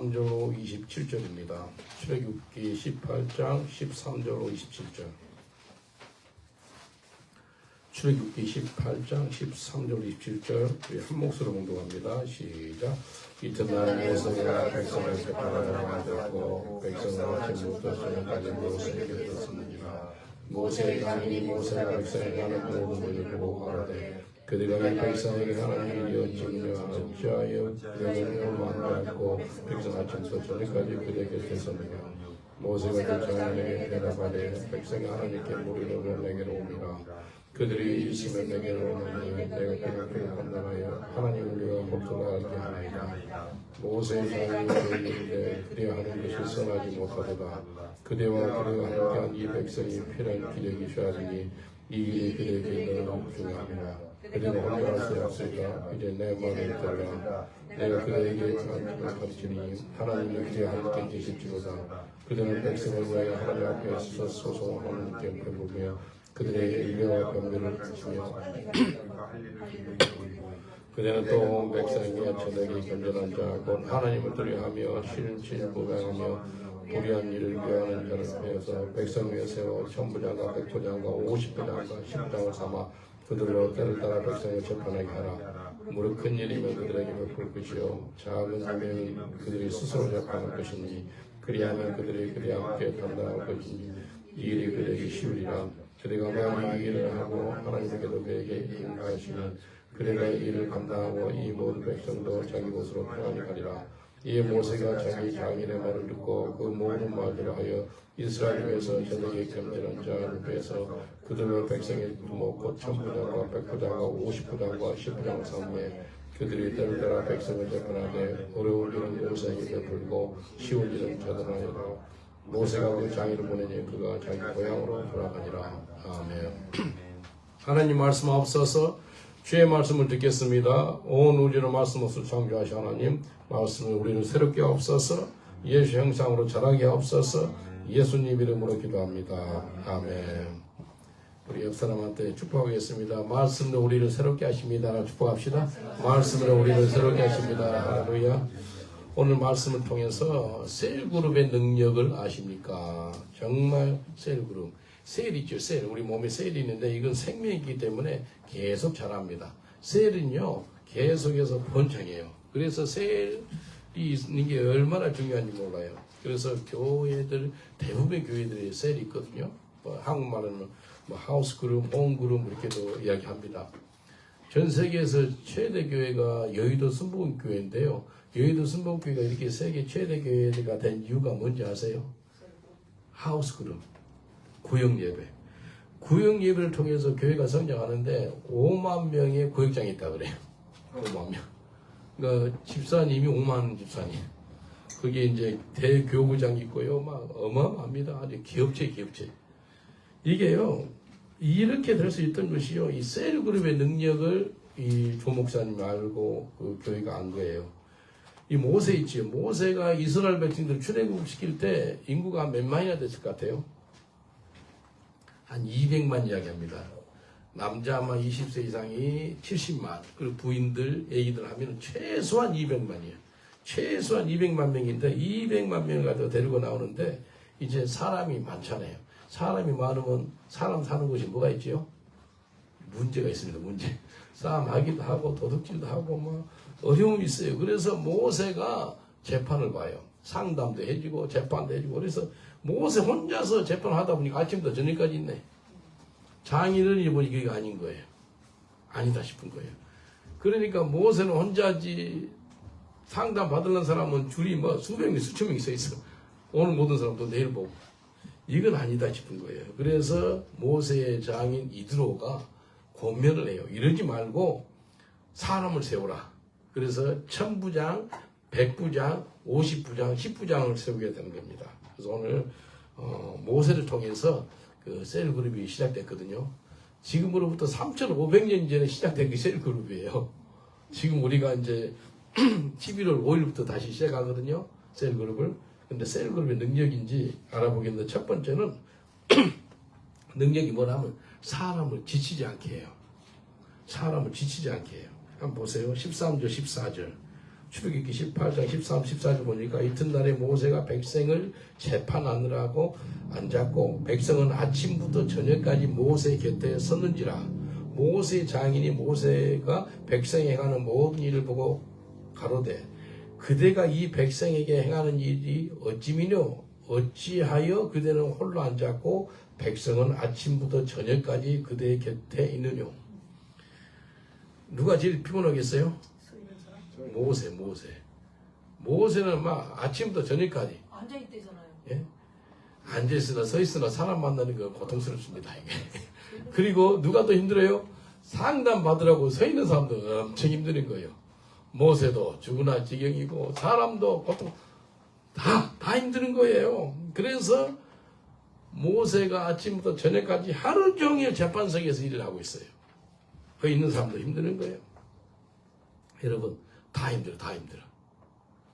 3절로 27절입니다. 출애굽기 18장 13절로 27절. 출애굽기 18장 13절 27절 우리 한 목소리로 공독합니다. 시작. 이튿날 모세가 백성을 세파라고 만들고 백성을 아침부터 저녁까지 모세에게 들었느니라. 모세가 백성에게 가는 모든 보고 가라되 그들과 이 백성에게 하나님이 증명하는 어찌하여 그들을 만나고 백성 아침부터 저녁까지 그들 곁에 섰느냐. 모세가 그 장로에게 대답하되 백성이 하나님께 물으려고 내게로 옵니다. 그들이 있으면 내게로 오느니 내가 그들을 판단하여 하나님을 위하여 복종하게 하나이다. 모세의 장로에게 이르되 그대와 하는 것이 선하지 못하도다. 그대와 함께한 이 백성이 필요한 기력이 쉬어지니 이 길이 그들에게 너무 중요합니다. 그들은 혼자 할 수 없으니까 이제 내 말을 들으라. 내가 그들에게 가르치니 하나님이 그들의 함께 계실지로다. 그들은 백성을 위하여 하나님 앞에서 소송하는 게 배부르며 그들의 일려와 변명을 붙이며 그들은 또 온 백성에게 저녁에 견전한 자 곧 하나님을 두려워하며 신실무명하며 불의한 일을 위하는 자를 위해서 백성 위에 세워 천부장과 백부장과 50부장과 10부장을 삼아 그들로 때를 따라 백성을 재판하게 하라. 무릇 큰 일이면 그들에게 베풀 것이요 작은 일이면 그들이 스스로 재판할 것이니 그리하면 그들이 그리 함께 판단할 것이니 이 일이 그들에게 쉬우리라. 그대가 만약 이 일을 하고 하나님께도 그에게 인가하시면 그대가 이 일을 감당하고 이 모든 백성도 자기 곳으로 평안히 가리라. 이에 모세가 자기 장인의 말을 듣고 그 모든 말들을 하여 이스라엘 위에서 저녁에 겸전한 자를 위해서 그들로 백성의 두목 천부장과 백부장과 50부장과 10부장을 삼매 그들이 때를 따라 백성을 재판하되 어려운 일은 모세에게 베풀고 쉬운 일은 저들하여라. 모세가 그 장인을 보내니 그가 자기 고향으로 돌아가니라. 아멘. 하나님 말씀하옵소서. 주의 말씀을 듣겠습니다. 온 우주를 말씀 없이 창조하신 하나님 말씀을 우리를 새롭게 하옵소서. 예수 형상으로 자라게 하옵소서. 예수님 이름으로 기도합니다. 아멘. 우리 옆 사람한테 축복하겠습니다. 말씀으로 우리를 새롭게 하십니다. 축복합시다. 말씀으로 우리를 새롭게 하십니다. 할렐루야. 오늘 말씀을 통해서 셀그룹의 능력을 아십니까? 정말 셀그룹. 셀이 있죠. 셀. 우리 몸에 셀이 있는데 이건 생명이기 때문에 계속 자랍니다. 셀은요. 계속해서 번창해요. 그래서 셀이 있는 게 얼마나 중요한지 몰라요. 그래서 교회들 대부분의 교회들이 셀이 있거든요. 한국말로는 하우스 그룹, 홈 그룹 이렇게도 이야기합니다. 전 세계에서 최대 교회가 여의도 순복음교회인데요. 여의도 순복음교회가 이렇게 세계 최대 교회가 된 이유가 뭔지 아세요? 하우스 그룹, 구역 예배. 구역 예배를 통해서 교회가 성장하는데 5만 명의 구역장이 있다 그래요. 5만 명. 그러니까 집사님이 5만 집사님. 그게 이제 대교구장이 있고요. 막 어마어마합니다. 아주 기업체. 이게요. 이렇게 될 수 있던 것이요. 이 셀그룹의 능력을 이 조 목사님이 알고 그 교회가 안 거예요. 이 모세 있지요. 모세가 이스라엘 백성들 출애굽 시킬 때 인구가 몇 만이나 됐을 것 같아요? 한 200만 이야기합니다. 남자 아마 20세 이상이 70만, 그리고 부인들, 애기들 하면 최소한 200만이에요. 최소한 200만 명인데 200만 명을 가지고 데리고 나오는데 이제 사람이 많잖아요. 사람이 많으면 사람 사는 곳이 뭐가 있지요? 문제가 있습니다. 문제. 싸움하기도 하고 도둑질도 하고 뭐 어려움이 있어요. 그래서 모세가 재판을 봐요. 상담도 해주고 재판도 해주고 그래서 모세 혼자서 재판하다 보니까 아침부터 저녁까지 있네. 장인을 보니 그게 아닌 거예요. 아니다 싶은 거예요. 그러니까 모세는 혼자지 상담 받으려는 사람은 줄이 뭐 수백 명, 수천 명 있어. 오늘 모든 사람도 내일 보고. 이건 아니다 싶은 거예요. 그래서 모세의 장인 이드로가 권면을 해요. 이러지 말고 사람을 세우라. 그래서 천부장, 백부장, 50부장, 10부장을 세우게 되는 겁니다. 그래서 오늘 모세를 통해서 그 셀그룹이 시작됐거든요. 지금으로부터 3,500년 전에 시작된 게 셀그룹이에요. 지금 우리가 이제 11월 5일부터 다시 시작하거든요. 셀그룹을. 근데 셀그룹의 능력인지 알아보겠는데 첫 번째는 능력이 뭐냐면 사람을 지치지 않게 해요. 사람을 지치지 않게 해요. 한번 보세요. 13절, 14절. 출애굽기 18장 13, 14절 보니까 이튿날에 모세가 백성을 재판하느라고 앉았고 백성은 아침부터 저녁까지 모세 곁에 섰는지라. 모세 장인이 모세가 백성에 행하는 모든 일을 보고 가로되 그대가 이 백성에게 행하는 일이 어찌미뇨 어찌하여 그대는 홀로 앉았고 백성은 아침부터 저녁까지 그대의 곁에 있느뇨. 누가 제일 피곤하겠어요? 모세는 막 아침부터 저녁까지 앉아있대잖아요. 예? 앉아있으나 서있으나 사람 만나는 거 고통스럽습니다 이게. 그리고 누가 더 힘들어요? 상담 받으라고 서있는 사람도 엄청 힘드는 거예요. 모세도 죽으나 지경이고 사람도 고통 다 힘드는 거예요. 그래서 모세가 아침부터 저녁까지 하루 종일 재판석에서 일을 하고 있어요. 거기 있는 사람도 힘드는 거예요. 여러분 다 힘들어.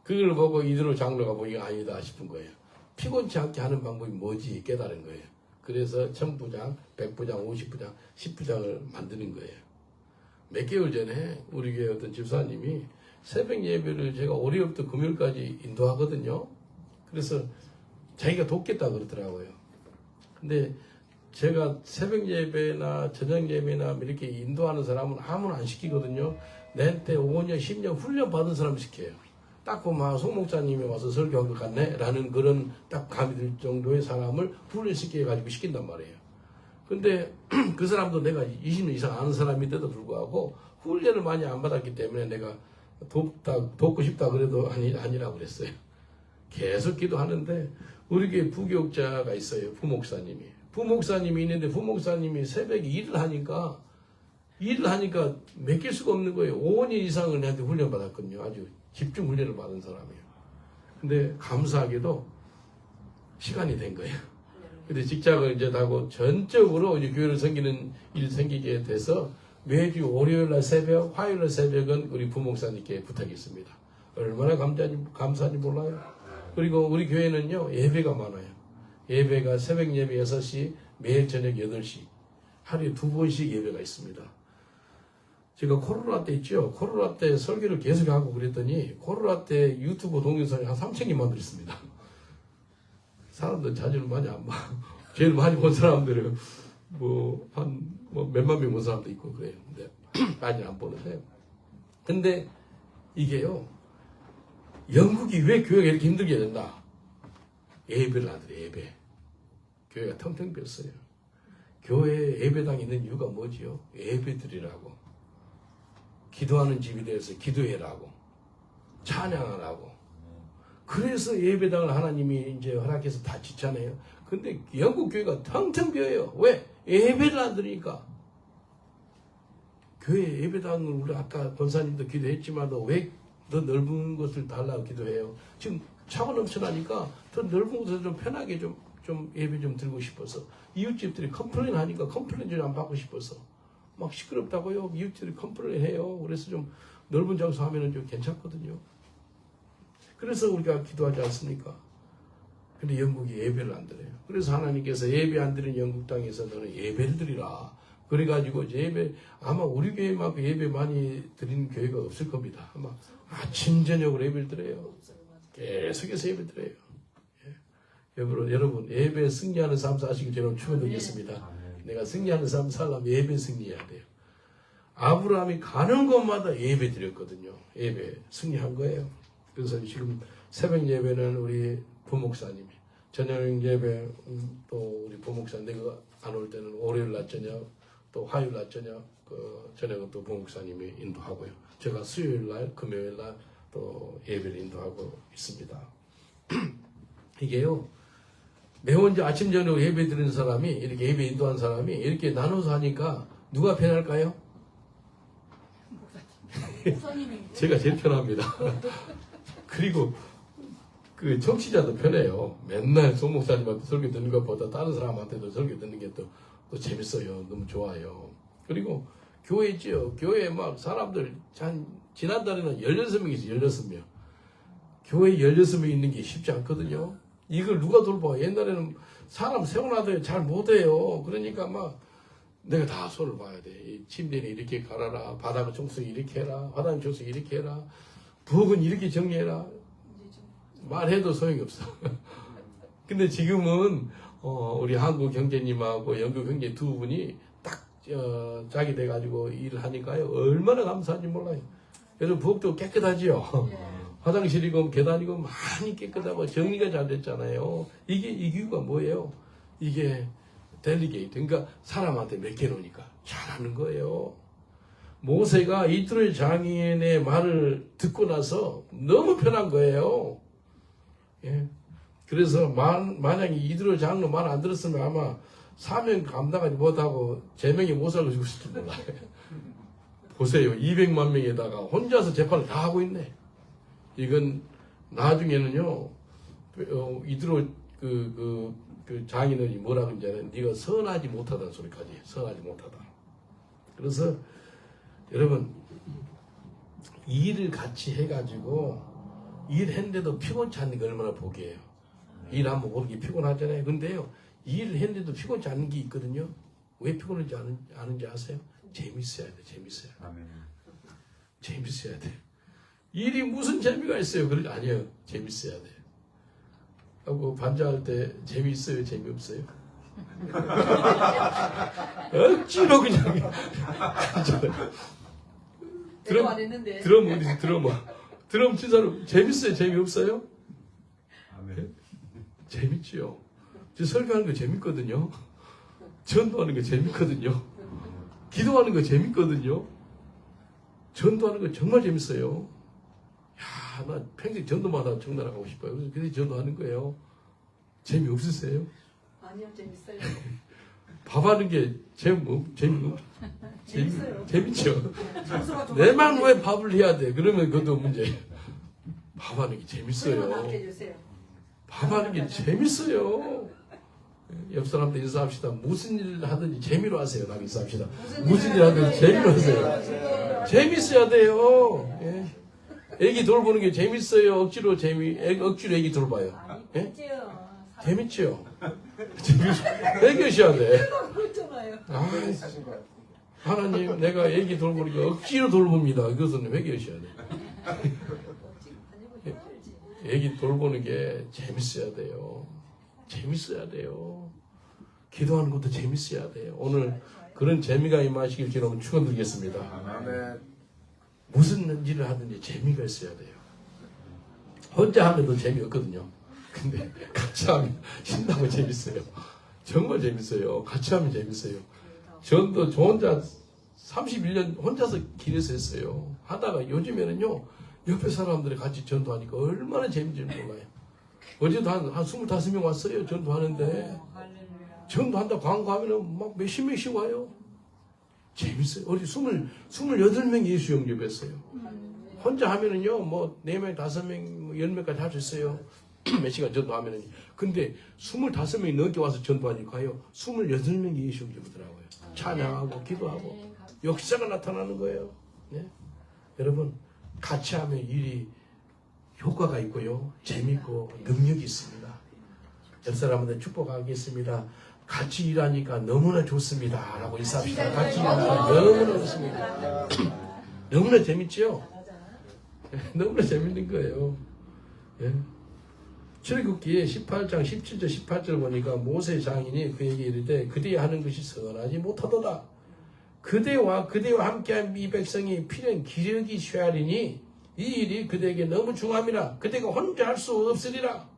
그걸 보고 이대로 장로가 보기가 아니다 싶은 거예요. 피곤치 않게 하는 방법이 뭐지 깨달은 거예요. 그래서 1000부장, 100부장, 50부장, 10부장을 만드는 거예요. 몇 개월 전에 우리 교회 어떤 집사님이 새벽 예배를 제가 월요일부터 금요일까지 인도하거든요. 그래서 자기가 돕겠다 그러더라고요. 근데 제가 새벽 예배나 저녁 예배나 이렇게 인도하는 사람은 아무나 안 시키거든요. 내한테 5년, 10년 훈련 받은 사람 시켜요. 딱 보면 송 목사님이 와서 설교한 것 같네 라는 그런 딱 감이 들 정도의 사람을 훈련시켜가지고 시킨단 말이에요. 근데 그 사람도 내가 20년 이상 아는 사람인데도 불구하고 훈련을 많이 안 받았기 때문에 내가 돕고 싶다 그래도 아니라고 그랬어요. 계속 기도하는데 우리 교회 부교육자가 있어요. 부목사님이 있는데 부목사님이 새벽에 일을 하니까 맡길 수가 없는 거예요. 5년 이상을 내한테 훈련 받았거든요. 아주 집중 훈련을 받은 사람이에요. 근데 감사하게도 시간이 된 거예요. 근데 직장을 이제 하고 전적으로 이제 교회를 섬기는 일 생기게 돼서 매주 월요일날 새벽, 화요일날 새벽은 우리 부목사님께 부탁했습니다. 얼마나 감사한지 몰라요. 그리고 우리 교회는요 예배가 많아요. 예배가 새벽 예배 6시, 매일 저녁 8시 하루에 2번씩 예배가 있습니다. 제가 코로나 때 있죠. 코로나 때 설교를 계속 하고 그랬더니 코로나 때 유튜브 동영상이 한 3,000개 만들었습니다. 사람들 자주는 많이 안 봐. 제일 많이 본 사람들은 몇만 명 본 사람도 있고 그래요. 근데 많이 안 보는데. 근데 이게요. 영국이 왜 교회가 이렇게 힘들게 된다? 예배를 안 들어요. 예배. 교회가 텅텅 비었어요. 교회에 예배당이 있는 이유가 뭐지요? 예배 드리라고. 기도하는 집이 되어서 기도해라고. 찬양하라고. 그래서 예배당을 하나님이 이제 허락해서 다 짓잖아요. 근데 영국 교회가 텅텅 비어요. 왜? 예배를 안 드리니까. 교회 예배당을 우리 아까 권사님도 기도했지만도 왜 더 넓은 것을 달라고 기도해요? 지금 차고 넘쳐나니까 더 넓은 곳에서 좀 편하게 좀 예배 좀 드리고 싶어서 이웃집들이 컴플레인 하니까 컴플레인 좀 안 받고 싶어서 막 시끄럽다고요. 이웃집들이 컴플레인 해요. 그래서 좀 넓은 장소 하면은 좀 괜찮거든요. 그래서 우리가 기도하지 않습니까? 근데 영국이 예배를 안 드려요. 그래서 하나님께서 예배 안 드리는 영국 땅에서 너는 예배를 드리라. 그래가지고 예배, 아마 우리 교회만큼 예배 많이 드리는 교회가 없을 겁니다. 아마 아침, 저녁으로 예배를 드려요. 계속해서 예배 드려요. 예. 여러분, 예배 승리하는 삶 사시길 저는 축원드리겠습니다. 내가 승리하는 삶 살려면 예배 승리해야 돼요. 아브라함이 가는 곳마다 예배 드렸거든요. 예배 승리한 거예요. 그래서 지금 새벽 예배는 우리 부목사님이, 저녁 예배 또 우리 부목사님, 내가 안 올 때는 월요일 낮 저녁, 또 화요일 낮 저녁, 저녁은 또 부목사님이 인도하고요. 제가 수요일 날, 금요일 날 또 예배를 인도하고 있습니다. 이게요, 매번 이제 아침 저녁 예배 드리는 사람이, 이렇게 예배 인도한 사람이 이렇게 나눠서 하니까 누가 편할까요? 제가 제일 편합니다. 그리고 그 청취자도 편해요. 맨날 송 목사님한테 설교 듣는 것보다 다른 사람한테도 설교 듣는 게 또 재밌어요. 너무 좋아요. 그리고 교회 있죠. 교회에 막 사람들 지난달에는 16명이 있어요. 16명. 교회에 16명 있는 게 쉽지 않거든요. 이걸 누가 돌봐? 옛날에는 사람 세워놔도 잘 못해요. 그러니까 막 내가 다 손을 봐야 돼. 이 침대는 이렇게 갈아라. 바닥을 청소 이렇게 해라. 화단 청소 이렇게 해라. 부엌은 이렇게 정리해라. 말해도 소용이 없어. 근데 지금은 우리 한국 형제님하고 영국 형제 두 분이 딱 자기 돼가지고 일을 하니까요. 얼마나 감사한지 몰라요. 그래서 부엌도 깨끗하지요. 화장실이고 계단이고 많이 깨끗하고 정리가 잘 됐잖아요. 이게 이유가 뭐예요? 이게 델리게이트. 그러니까 사람한테 맡겨놓으니까 잘하는 거예요. 모세가 이트로의 장인의 말을 듣고 나서 너무 편한 거예요. 예. 그래서 만약에 이트로 장로 말 안 들었으면 아마 사명 감당하지 못하고 제명에 못 살고 죽었을지 몰라요. 보세요. 200만 명에다가 혼자서 재판을 다 하고 있네. 이건 나중에는요. 이트로 그 장인어른이 뭐라고 하냐면 네가 선하지 못하다는 소리까지 선하지 못하다. 그래서 여러분 일을 같이 해가지고 일했는데도 피곤치 않는 게 얼마나 복이에요. 일하면 모르게 피곤하잖아요. 근데요 일을 했는데도 피곤치 않은 게 있거든요. 왜 피곤하지 않은지 아세요? 재밌어야 돼. 재밌어야 돼. 재밌어야 돼. 일이 무슨 재미가 있어요? 그래 아니에요. 재밌어야 돼. 하고 반장할 때 재미있어요? 재미없어요? 억지로 그냥 드럼 친 사람 재밌어요? 재미없어요? 재밌지요. 저 설교하는 거 재밌거든요. 전도하는 거 재밌거든요. 기도하는 거 재밌거든요. 전도하는 거 정말 재밌어요. 야, 나 평생 전도만 하다 청나라가고 싶어요. 그래서 그렇게 전도하는 거예요. 재미없으세요? 아니요, 재밌어요. 밥하는 게 재밌어요. 재밌죠. 내만 왜 밥을 해야 돼? 그러면 그것도 문제예요. 밥하는 게 재밌어요. 밥하는 게 재밌어요. 옆 사람들 인사합시다. 무슨 일 하든지 재미로 하세요. 나 인사합시다. 무슨 일 하든지 재미로 하세요. 재밌어야 돼요. 예. 애기 돌보는 게 재밌어요. 억지로 애기 돌봐요. 예? 재밌죠. 해결셔야 돼. 하나님, 내가 애기 돌보는 게 억지로 돌봅니다. 이것은 해결셔야 돼. 애기 돌보는 게 재밌어야 돼요. 재밌어야 돼요. 기도하는 것도 재밌어야 돼요. 오늘 그런 재미가 임하시길 주님 축원드리겠습니다. 무슨 일을 하든지 재미가 있어야 돼요. 혼자 하면 재미없거든요. 근데 같이 하면 신나고 재밌어요. 정말 재밌어요. 같이 하면 재밌어요. 저도 저 혼자 31년 혼자서 길에서 했어요. 하다가 요즘에는요. 옆에 사람들이 같이 전도하니까 얼마나 재밌는지 몰라요. 어제도 한 25명 왔어요. 전도하는데. 전도한다 광고하면 막 몇십 명씩 와요. 재밌어요. 어제 28명 예수 영접했어요. 혼자 하면은요, 뭐, 4명, 5명, 10명까지 할 수 있어요. 몇 시간 전도하면은. 근데 25명이 넘게 와서 전도하니까요, 28명이 예수 영접하더라고요. 찬양하고, 기도하고, 역사가 나타나는 거예요. 네? 여러분, 같이 하면 일이 효과가 있고요, 재밌고, 능력이 있습니다. 옆 사람한테 축복하겠습니다. 같이 일하니까 너무나 좋습니다. 라고 인사합시다. 같이 일하니까 너무나 좋습니다. 너무나 재밌죠? 너무나 재밌는 거예요. 예. 출애굽기에 18장 17절 18절 보니까 모세 장인이 그에게 이르되 그대의 하는 것이 선하지 못하도다. 그대와 함께한 이 백성이 필연 기력이 쇠하리니 이 일이 그대에게 너무 중함이라. 그대가 혼자 할 수 없으리라.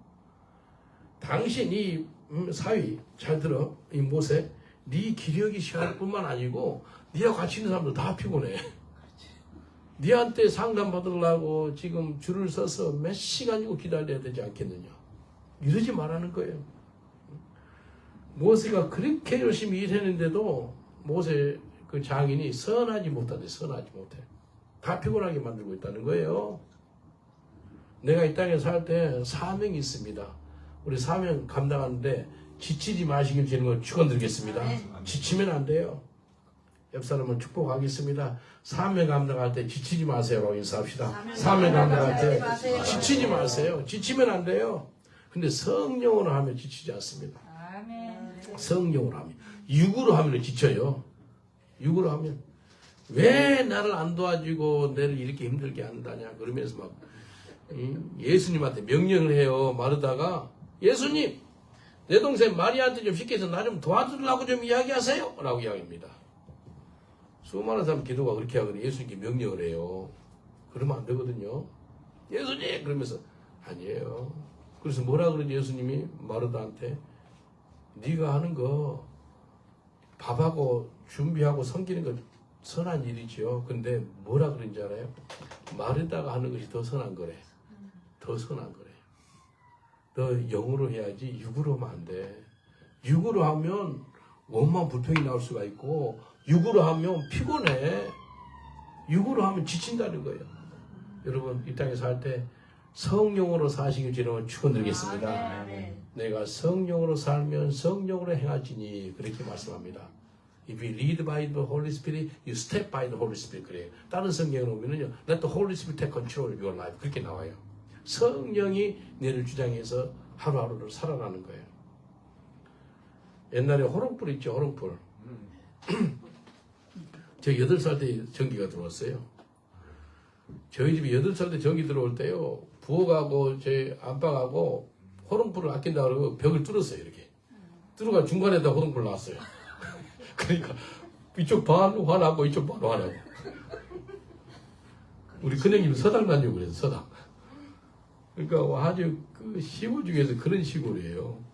당신 이 사위 잘 들어. 이 모세 네 기력이 쇠할 뿐만 아니고 네하고 같이 있는 사람도 다 피곤해. 네한테 상담 받으려고 지금 줄을 서서 몇 시간이고 기다려야 되지 않겠느냐. 이러지 말라는 거예요. 모세가 그렇게 열심히 일했는데도 모세 그 장인이 선하지 못해. 다 피곤하게 만들고 있다는 거예요. 내가 이 땅에 살 때 사명이 있습니다. 우리 사명 감당하는데 지치지 마시길 주는 걸 축원드리겠습니다. 지치면 안 돼요. 옆 사람은 축복하겠습니다. 사명 감당할 때 지치지 마세요라고 인사합시다. 사명 감당할 때 지치지 마세요. 지치면 안 돼요. 근데 성령으로 하면 지치지 않습니다. 성령으로 하면. 육으로 하면 지쳐요. 육으로 하면 왜 나를 안 도와주고 나를 이렇게 힘들게 한다냐 그러면서 막 예수님한테 명령을 해요. 마르다가 예수님 내 동생 마리아한테 좀 시켜서 나 좀 도와주려고 좀 이야기하세요 라고 이야기합니다. 수많은 사람 기도가 그렇게 하거든요. 예수님께 명령을 해요. 그러면 안 되거든요. 예수님 그러면서 아니에요. 그래서 뭐라 그러지 예수님이 마르다한테 네가 하는 거 밥하고 준비하고 섬기는 건 선한 일이죠. 근데 뭐라 그런지 알아요? 마르다가 하는 것이 더 선한 거래. 더 선한 거래. 너 영으로 해야지 육으로 하면 안 돼. 육으로 하면 원망 불평이 나올 수가 있고 육으로 하면 피곤해. 육으로 하면 지친다는 거예요. 여러분 이 땅에 살 때 성령으로 사시길 주님을 축원드리겠습니다. 내가 성령으로 살면 성령으로 행하지니 그렇게 말씀합니다. If you lead by the Holy Spirit, you step by the Holy Spirit. 그래요. 다른 성경에 보면은요, Let the Holy Spirit take control of your life. 그렇게 나와요. 성령이 너를 주장해서 하루하루를 살아가는 거예요. 옛날에 호롱불 있죠, 호롱불. 저 8살 때 전기가 들어왔어요. 저희 집에 8살 때 전기 들어올 때요, 부엌하고 제 안방하고 호롱불을 아낀다고 그러고 벽을 뚫었어요, 이렇게. 뚫어가 중간에다 호롱불 놨어요. 그러니까 이쪽 반 화나고 이쪽 반 화나고. 우리 큰형님은 서당 다니고 그래서 서당. 그러니까 아주 그 시골 중에서 그런 시골이에요.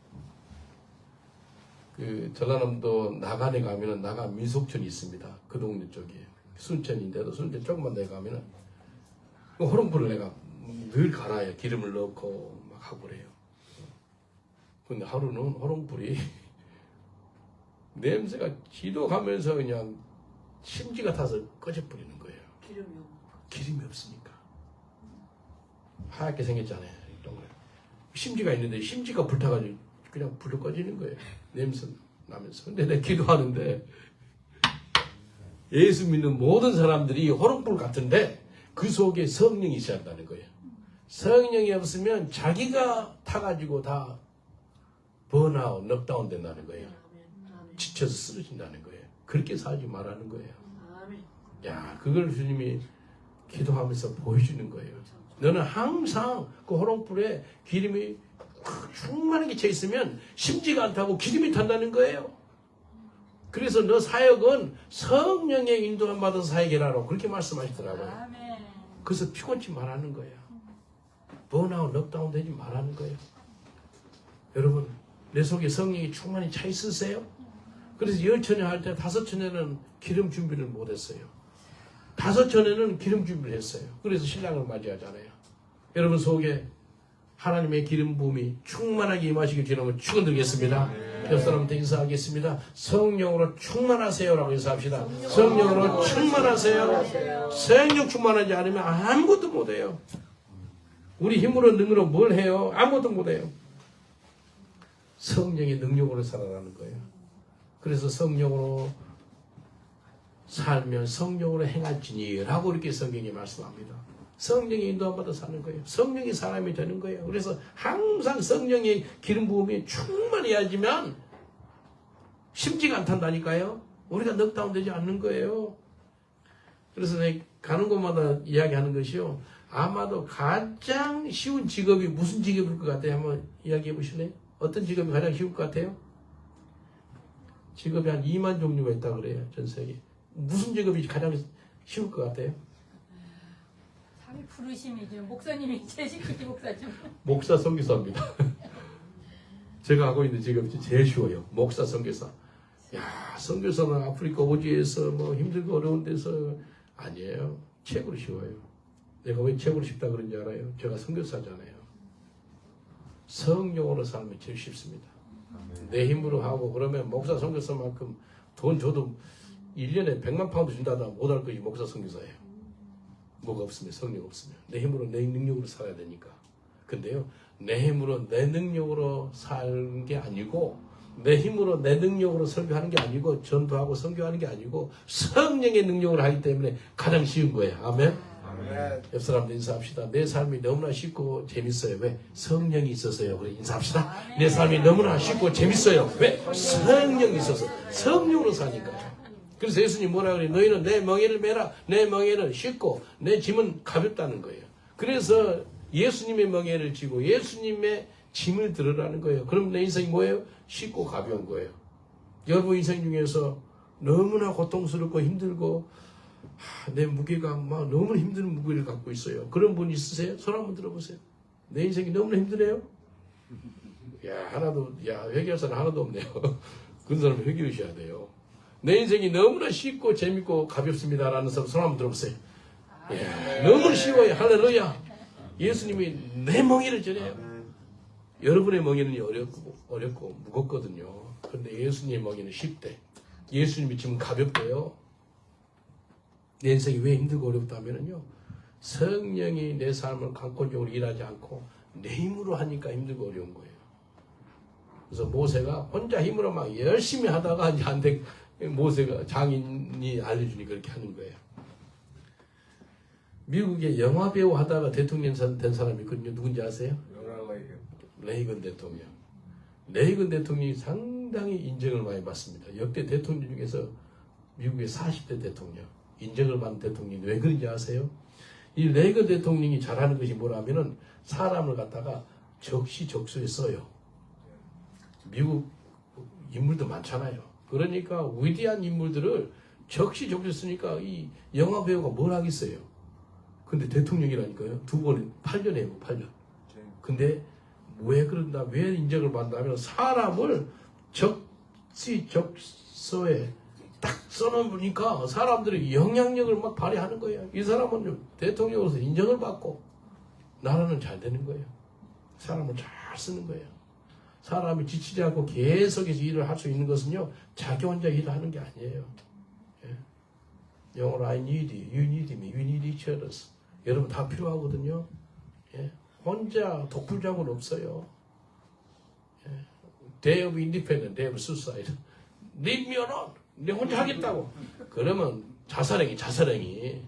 그 전라남도 나간에 가면은 나간 민속촌이 있습니다. 그 동네 쪽에 순천인데도 순천 조금만 내가면은 호롱불을 내가 늘 갈아요. 기름을 넣고 막 하고 그래요. 근데 하루는 호롱불이 냄새가 지독하면서 그냥 심지가 타서 꺼져버리는 거예요. 기름이 없으니까. 하얗게 생겼잖아요. 이런 거예요. 심지가 있는데 심지가 불타가지고 그냥 불로 꺼지는 거예요. 냄새 나면서. 근데 내가 기도하는데 예수 믿는 모든 사람들이 호롱불 같은데 그 속에 성령이 있어야 한다는 거예요. 성령이 없으면 자기가 타가지고 다 번아웃, 넉다운 된다는 거예요. 지쳐서 쓰러진다는 거예요. 그렇게 살지 말라는 거예요. 야, 그걸 주님이 기도하면서 보여주는 거예요. 너는 항상 그 호롱불에 기름이 충만하게 차 있으면 심지가 안 타고 기름이 탄다는 거예요. 그래서 너 사역은 성령의 인도함 받은 사역이라고 그렇게 말씀하시더라고요. 그래서 피곤치 말하는 거예요. 번아웃, 넉다운 되지 말라는 거예요. 여러분, 내 속에 성령이 충만히 차 있으세요? 그래서 10처녀 할 때 5처녀는 기름 준비를 못했어요. 5처녀는 기름 준비를 했어요. 그래서 신랑을 맞이하잖아요. 여러분 속에 하나님의 기름 부음이 충만하게 임하시길 주님을 축원드리겠습니다. 옆 사람한테 인사하겠습니다. 성령으로 충만하세요라고 인사합시다. 성령으로 충만하세요. 성령 충만하지 않으면 아무것도 못해요. 우리 힘으로 능으로 뭘 해요? 아무것도 못해요. 성령의 능력으로 살아가는 거예요. 그래서 성령으로 살면 성령으로 행할지니 라고 이렇게 성경이 말씀합니다. 성령의 인도함 받아 사는 거예요. 성령이 사람이 되는 거예요. 그래서 항상 성령의 기름 부음이 충만해야지만 심지가 안 탄다니까요. 우리가 넉다운 되지 않는 거예요. 그래서 내가 가는 곳마다 이야기하는 것이요. 아마도 가장 쉬운 직업이 무슨 직업일 것 같아요? 한번 이야기해 보실래요? 어떤 직업이 가장 쉬울 것 같아요? 직업이 한 2만 종류가 있다고 그래요. 전 세계. 무슨 직업이 가장 쉬울 것 같아요? 자기 부르심이죠. 목사님이 제시키지 목사죠. 목사 선교사입니다. 제가 하고 있는 직업이 제일 쉬워요. 목사 선교사. 야, 선교사는 아프리카 오지에서 뭐 힘들고 어려운 데서 아니에요. 최고로 쉬워요. 내가 왜 최고로 쉽다 그런지 알아요? 제가 선교사잖아요. 성령으로 살면 제일 쉽습니다. 내 힘으로 하고 그러면 목사 선교사만큼 돈 줘도 1년에 100만 파운드 준다다 못할 것이 목사 선교사예요. 뭐가 없으면 성령 없으면 내 힘으로 내 능력으로 살아야 되니까. 근데요, 내 힘으로 내 능력으로 사는 게 아니고 내 힘으로 내 능력으로 설교하는 게 아니고 전도하고 선교하는 게 아니고 성령의 능력으로 하기 때문에 가장 쉬운 거예요. 아멘. 옆 사람들 인사합시다. 내 삶이 너무나 쉽고 재밌어요. 왜? 성령이 있어서요. 그래 인사합시다. 내 삶이 너무나 쉽고 재밌어요. 왜? 성령이 있어서. 성령으로 사니까. 그래서 예수님 뭐라 그래요? 너희는 내 멍에를 메라. 내 멍에는 쉽고 내 짐은 가볍다는 거예요. 그래서 예수님의 멍에를 지고 예수님의 짐을 들으라는 거예요. 그럼 내 인생이 뭐예요? 쉽고 가벼운 거예요. 여러분 인생 중에서 너무나 고통스럽고 힘들고 내 무게가 막 너무 힘든 무게를 갖고 있어요. 그런 분 있으세요? 손 한번 들어보세요. 내 인생이 너무나 힘드네요. 회개할 사람 하나도 없네요. 그런 사람은 회개하셔야 돼요. 내 인생이 너무나 쉽고 재밌고 가볍습니다라는 사람 손 한번 들어보세요. 너무 쉬워요. 할렐루야. 예수님이 내 멍에를 전해요. 여러분의 멍에는 어렵고 무겁거든요. 그런데 예수님의 멍에는 쉽대. 예수님이 지금 가볍대요. 내 인생이 왜 힘들고 어렵다면요, 성령이 내 삶을 강권적으로 일하지 않고 내 힘으로 하니까 힘들고 어려운 거예요. 그래서 모세가 혼자 힘으로 막 열심히 하다가 이제 안 돼. 모세가 장인이 알려주니 그렇게 하는 거예요. 미국에 영화 배우 하다가 대통령 된 사람이 있거든요. 누군지 아세요? 레이건 대통령. 레이건 대통령이 상당히 인정을 많이 받습니다. 역대 대통령 중에서 미국의 40대 대통령, 인정을 받는 대통령이 왜 그런지 아세요? 이 레이건 대통령이 잘하는 것이 뭐라면은 사람을 갖다가 적시적소에 써요. 미국 인물도 많잖아요. 그러니까 위대한 인물들을 적시적소에 쓰니까 이 영화 배우가 뭘 하겠어요. 근데 대통령이라니까요. 2번 8년이에요. 8년. 근데 왜 그런다? 왜 인정을 받는다면 사람을 적시적소에 딱 써놓으니까 사람들이 영향력을 막 발휘하는 거예요. 이 사람은 대통령으로서 인정을 받고 나라는 잘 되는 거예요. 사람을 잘 쓰는 거예요. 사람이 지치지 않고 계속해서 일을 할 수 있는 것은요, 자기 혼자 일을 하는 게 아니에요. 예. 영어로 I need you, you need me, we need each other. 여러분 다 필요하거든요. 예. 혼자 독불장은 없어요. 예. Day of independence, day of suicide. Leave me alone. 내 혼자 하겠다고. 그러면 자살행위.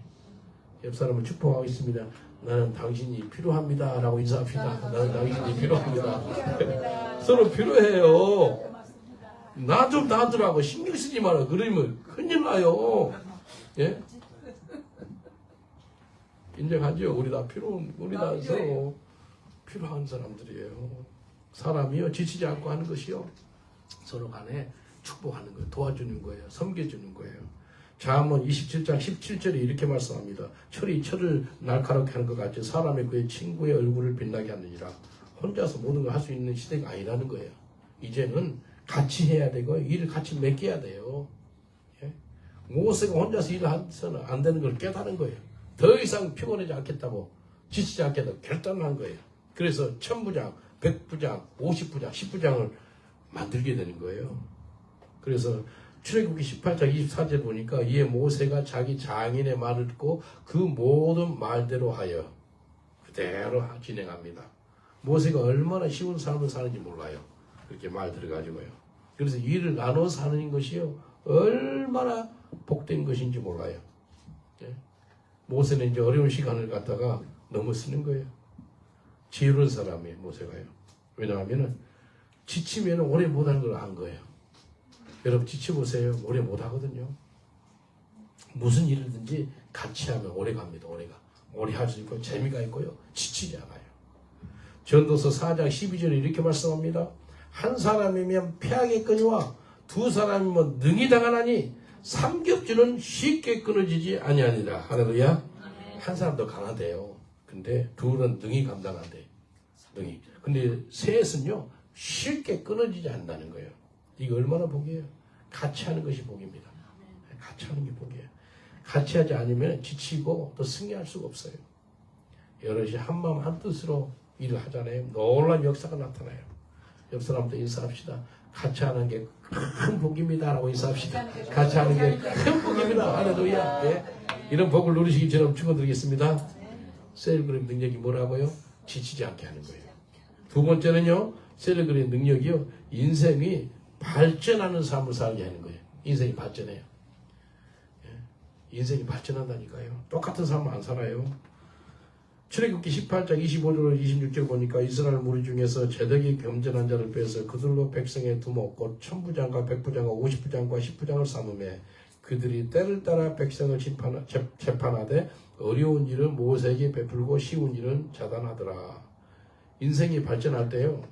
옆 사람을 축복하겠습니다. 나는 당신이 필요합니다. 라고 인사합시다. 나는 당신이 필요합니다. 서로 필요해요. 나 좀 놔두라고 신경 쓰지 마라. 그러면 큰일 나요. 예? 인정하죠? 우리 다 서로 필요한 사람들이에요. 사람이요, 지치지 않고 하는 것이요, 서로 간에 축복하는 거예요. 도와주는 거예요. 섬겨주는 거예요. 잠언 27장 17절에 이렇게 말씀합니다. 철이 철을 날카롭게 하는 것 같이 사람의 그의 친구의 얼굴을 빛나게 하느니라. 혼자서 모든 걸 할 수 있는 시대가 아니라는 거예요. 이제는 같이 해야 되고 일을 같이 맡겨야 돼요. 예? 모세가 혼자서 일을 해서는 안 되는 걸 깨달은 거예요. 더 이상 피곤하지 않겠다고, 지치지 않겠다고 결단한 거예요. 그래서 1000부장, 100부장, 50부장, 10부장을 만들게 되는 거예요. 그래서 출애굽기 18장 24절 보니까 이에 모세가 자기 장인의 말을 듣고 그 모든 말대로 하여 그대로 진행합니다. 모세가 얼마나 쉬운 삶을 사는지 몰라요. 그렇게 말 들어가지고요. 그래서 일을 나눠서 하는 것이요, 얼마나 복된 것인지 몰라요. 예? 모세는 이제 어려운 시간을 갖다가 너무 쓰는 거예요. 지혜로운 사람이에요, 모세가요. 왜냐하면 지치면 오래 못하는 걸 한 거예요. 여러분 지쳐보세요. 오래 못하거든요. 무슨 일이든지 같이 하면 오래 갑니다. 오래 할 수 있고 재미가 있고요. 지치지 않아요. 전도서 4장 12절에 이렇게 말씀합니다. 한 사람이면 패하겠거니와 두 사람이면 능히 당하나니 삼겹줄은 쉽게 끊어지지 아니하니라. 할렐루야. 한 사람도 강하대요. 근데 둘은 능히 감당한대. 능히. 근데 셋은요, 쉽게 끊어지지 않는다는 거예요. 이거 얼마나 복이에요. 같이 하는 것이 복입니다. 같이 하는 게 복이에요. 같이 하지 않으면 지치고 또 승리할 수가 없어요. 여럿이 한마음 한뜻으로 일을 하잖아요. 놀라운 역사가 나타나요. 옆 사람도 인사합시다. 같이 하는 게 큰 복입니다. 라고 인사합시다. 같이 하는 게 큰 복입니다. 할렐루야. 예. 이런 복을 누리시기 저는 축원드리겠습니다. 셀그룹 능력이 뭐라고요? 지치지 않게 하는 거예요. 두 번째는요, 셀그룹 능력이요, 인생이 발전하는 삶을 살게 하는 거예요. 인생이 발전해요. 예. 인생이 발전한다니까요. 똑같은 삶을 안 살아요. 출애굽기 18장 25절 26절 보니까 이스라엘 무리 중에서 제덕이 겸손한 자를 빼서 그들로 백성의 두목 곧 1000부장과 100부장과 50부장과 10부장을 삼음에 그들이 때를 따라 백성을 재판하되 어려운 일은 모세에게 베풀고 쉬운 일은 자단하더라. 인생이 발전할 때요,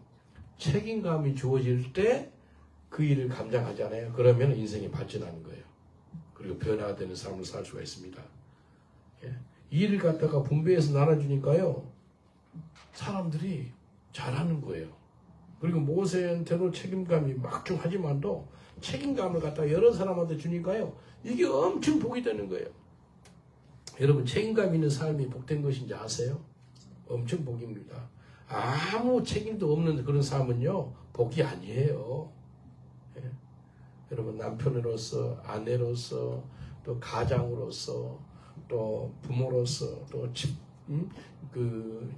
책임감이 주어질 때 그 일을 감당하잖아요. 그러면 인생이 발전하는 거예요. 그리고 변화되는 삶을 살 수가 있습니다. 예. 일을 갖다가 분배해서 나눠주니까요, 사람들이 잘하는 거예요. 그리고 모세한테도 책임감이 막중하지만도 책임감을 갖다가 여러 사람한테 주니까요, 이게 엄청 복이 되는 거예요. 여러분, 책임감 있는 삶이 복된 것인지 아세요? 엄청 복입니다. 아무 책임도 없는 그런 삶은요, 복이 아니에요. 예. 여러분, 남편으로서, 아내로서, 또 가장으로서, 또 부모로서, 또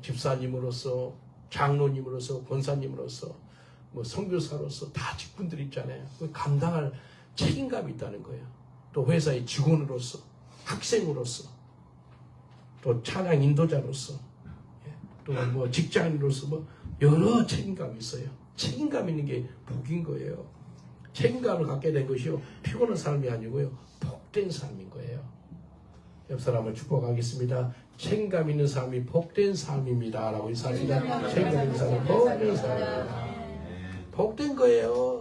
집사님으로서, 장로님으로서, 권사님으로서, 뭐 선교사로서 다 직분들이 있잖아요. 그 감당할 책임감이 있다는 거예요. 또 회사의 직원으로서, 학생으로서, 또 찬양 인도자로서, 또 뭐 직장인으로서 뭐 여러 책임감이 있어요. 책임감 있는 게 복인 거예요. 책임감을 갖게 된 것이요, 피곤한 삶이 아니고요, 복된 삶인 거예요. 옆 사람을 축복하겠습니다. 책임감 있는 삶이 복된 삶입니다. 라고 인사합니다. 책임감 있는 삶이 복된 삶입니다. 복된 거예요.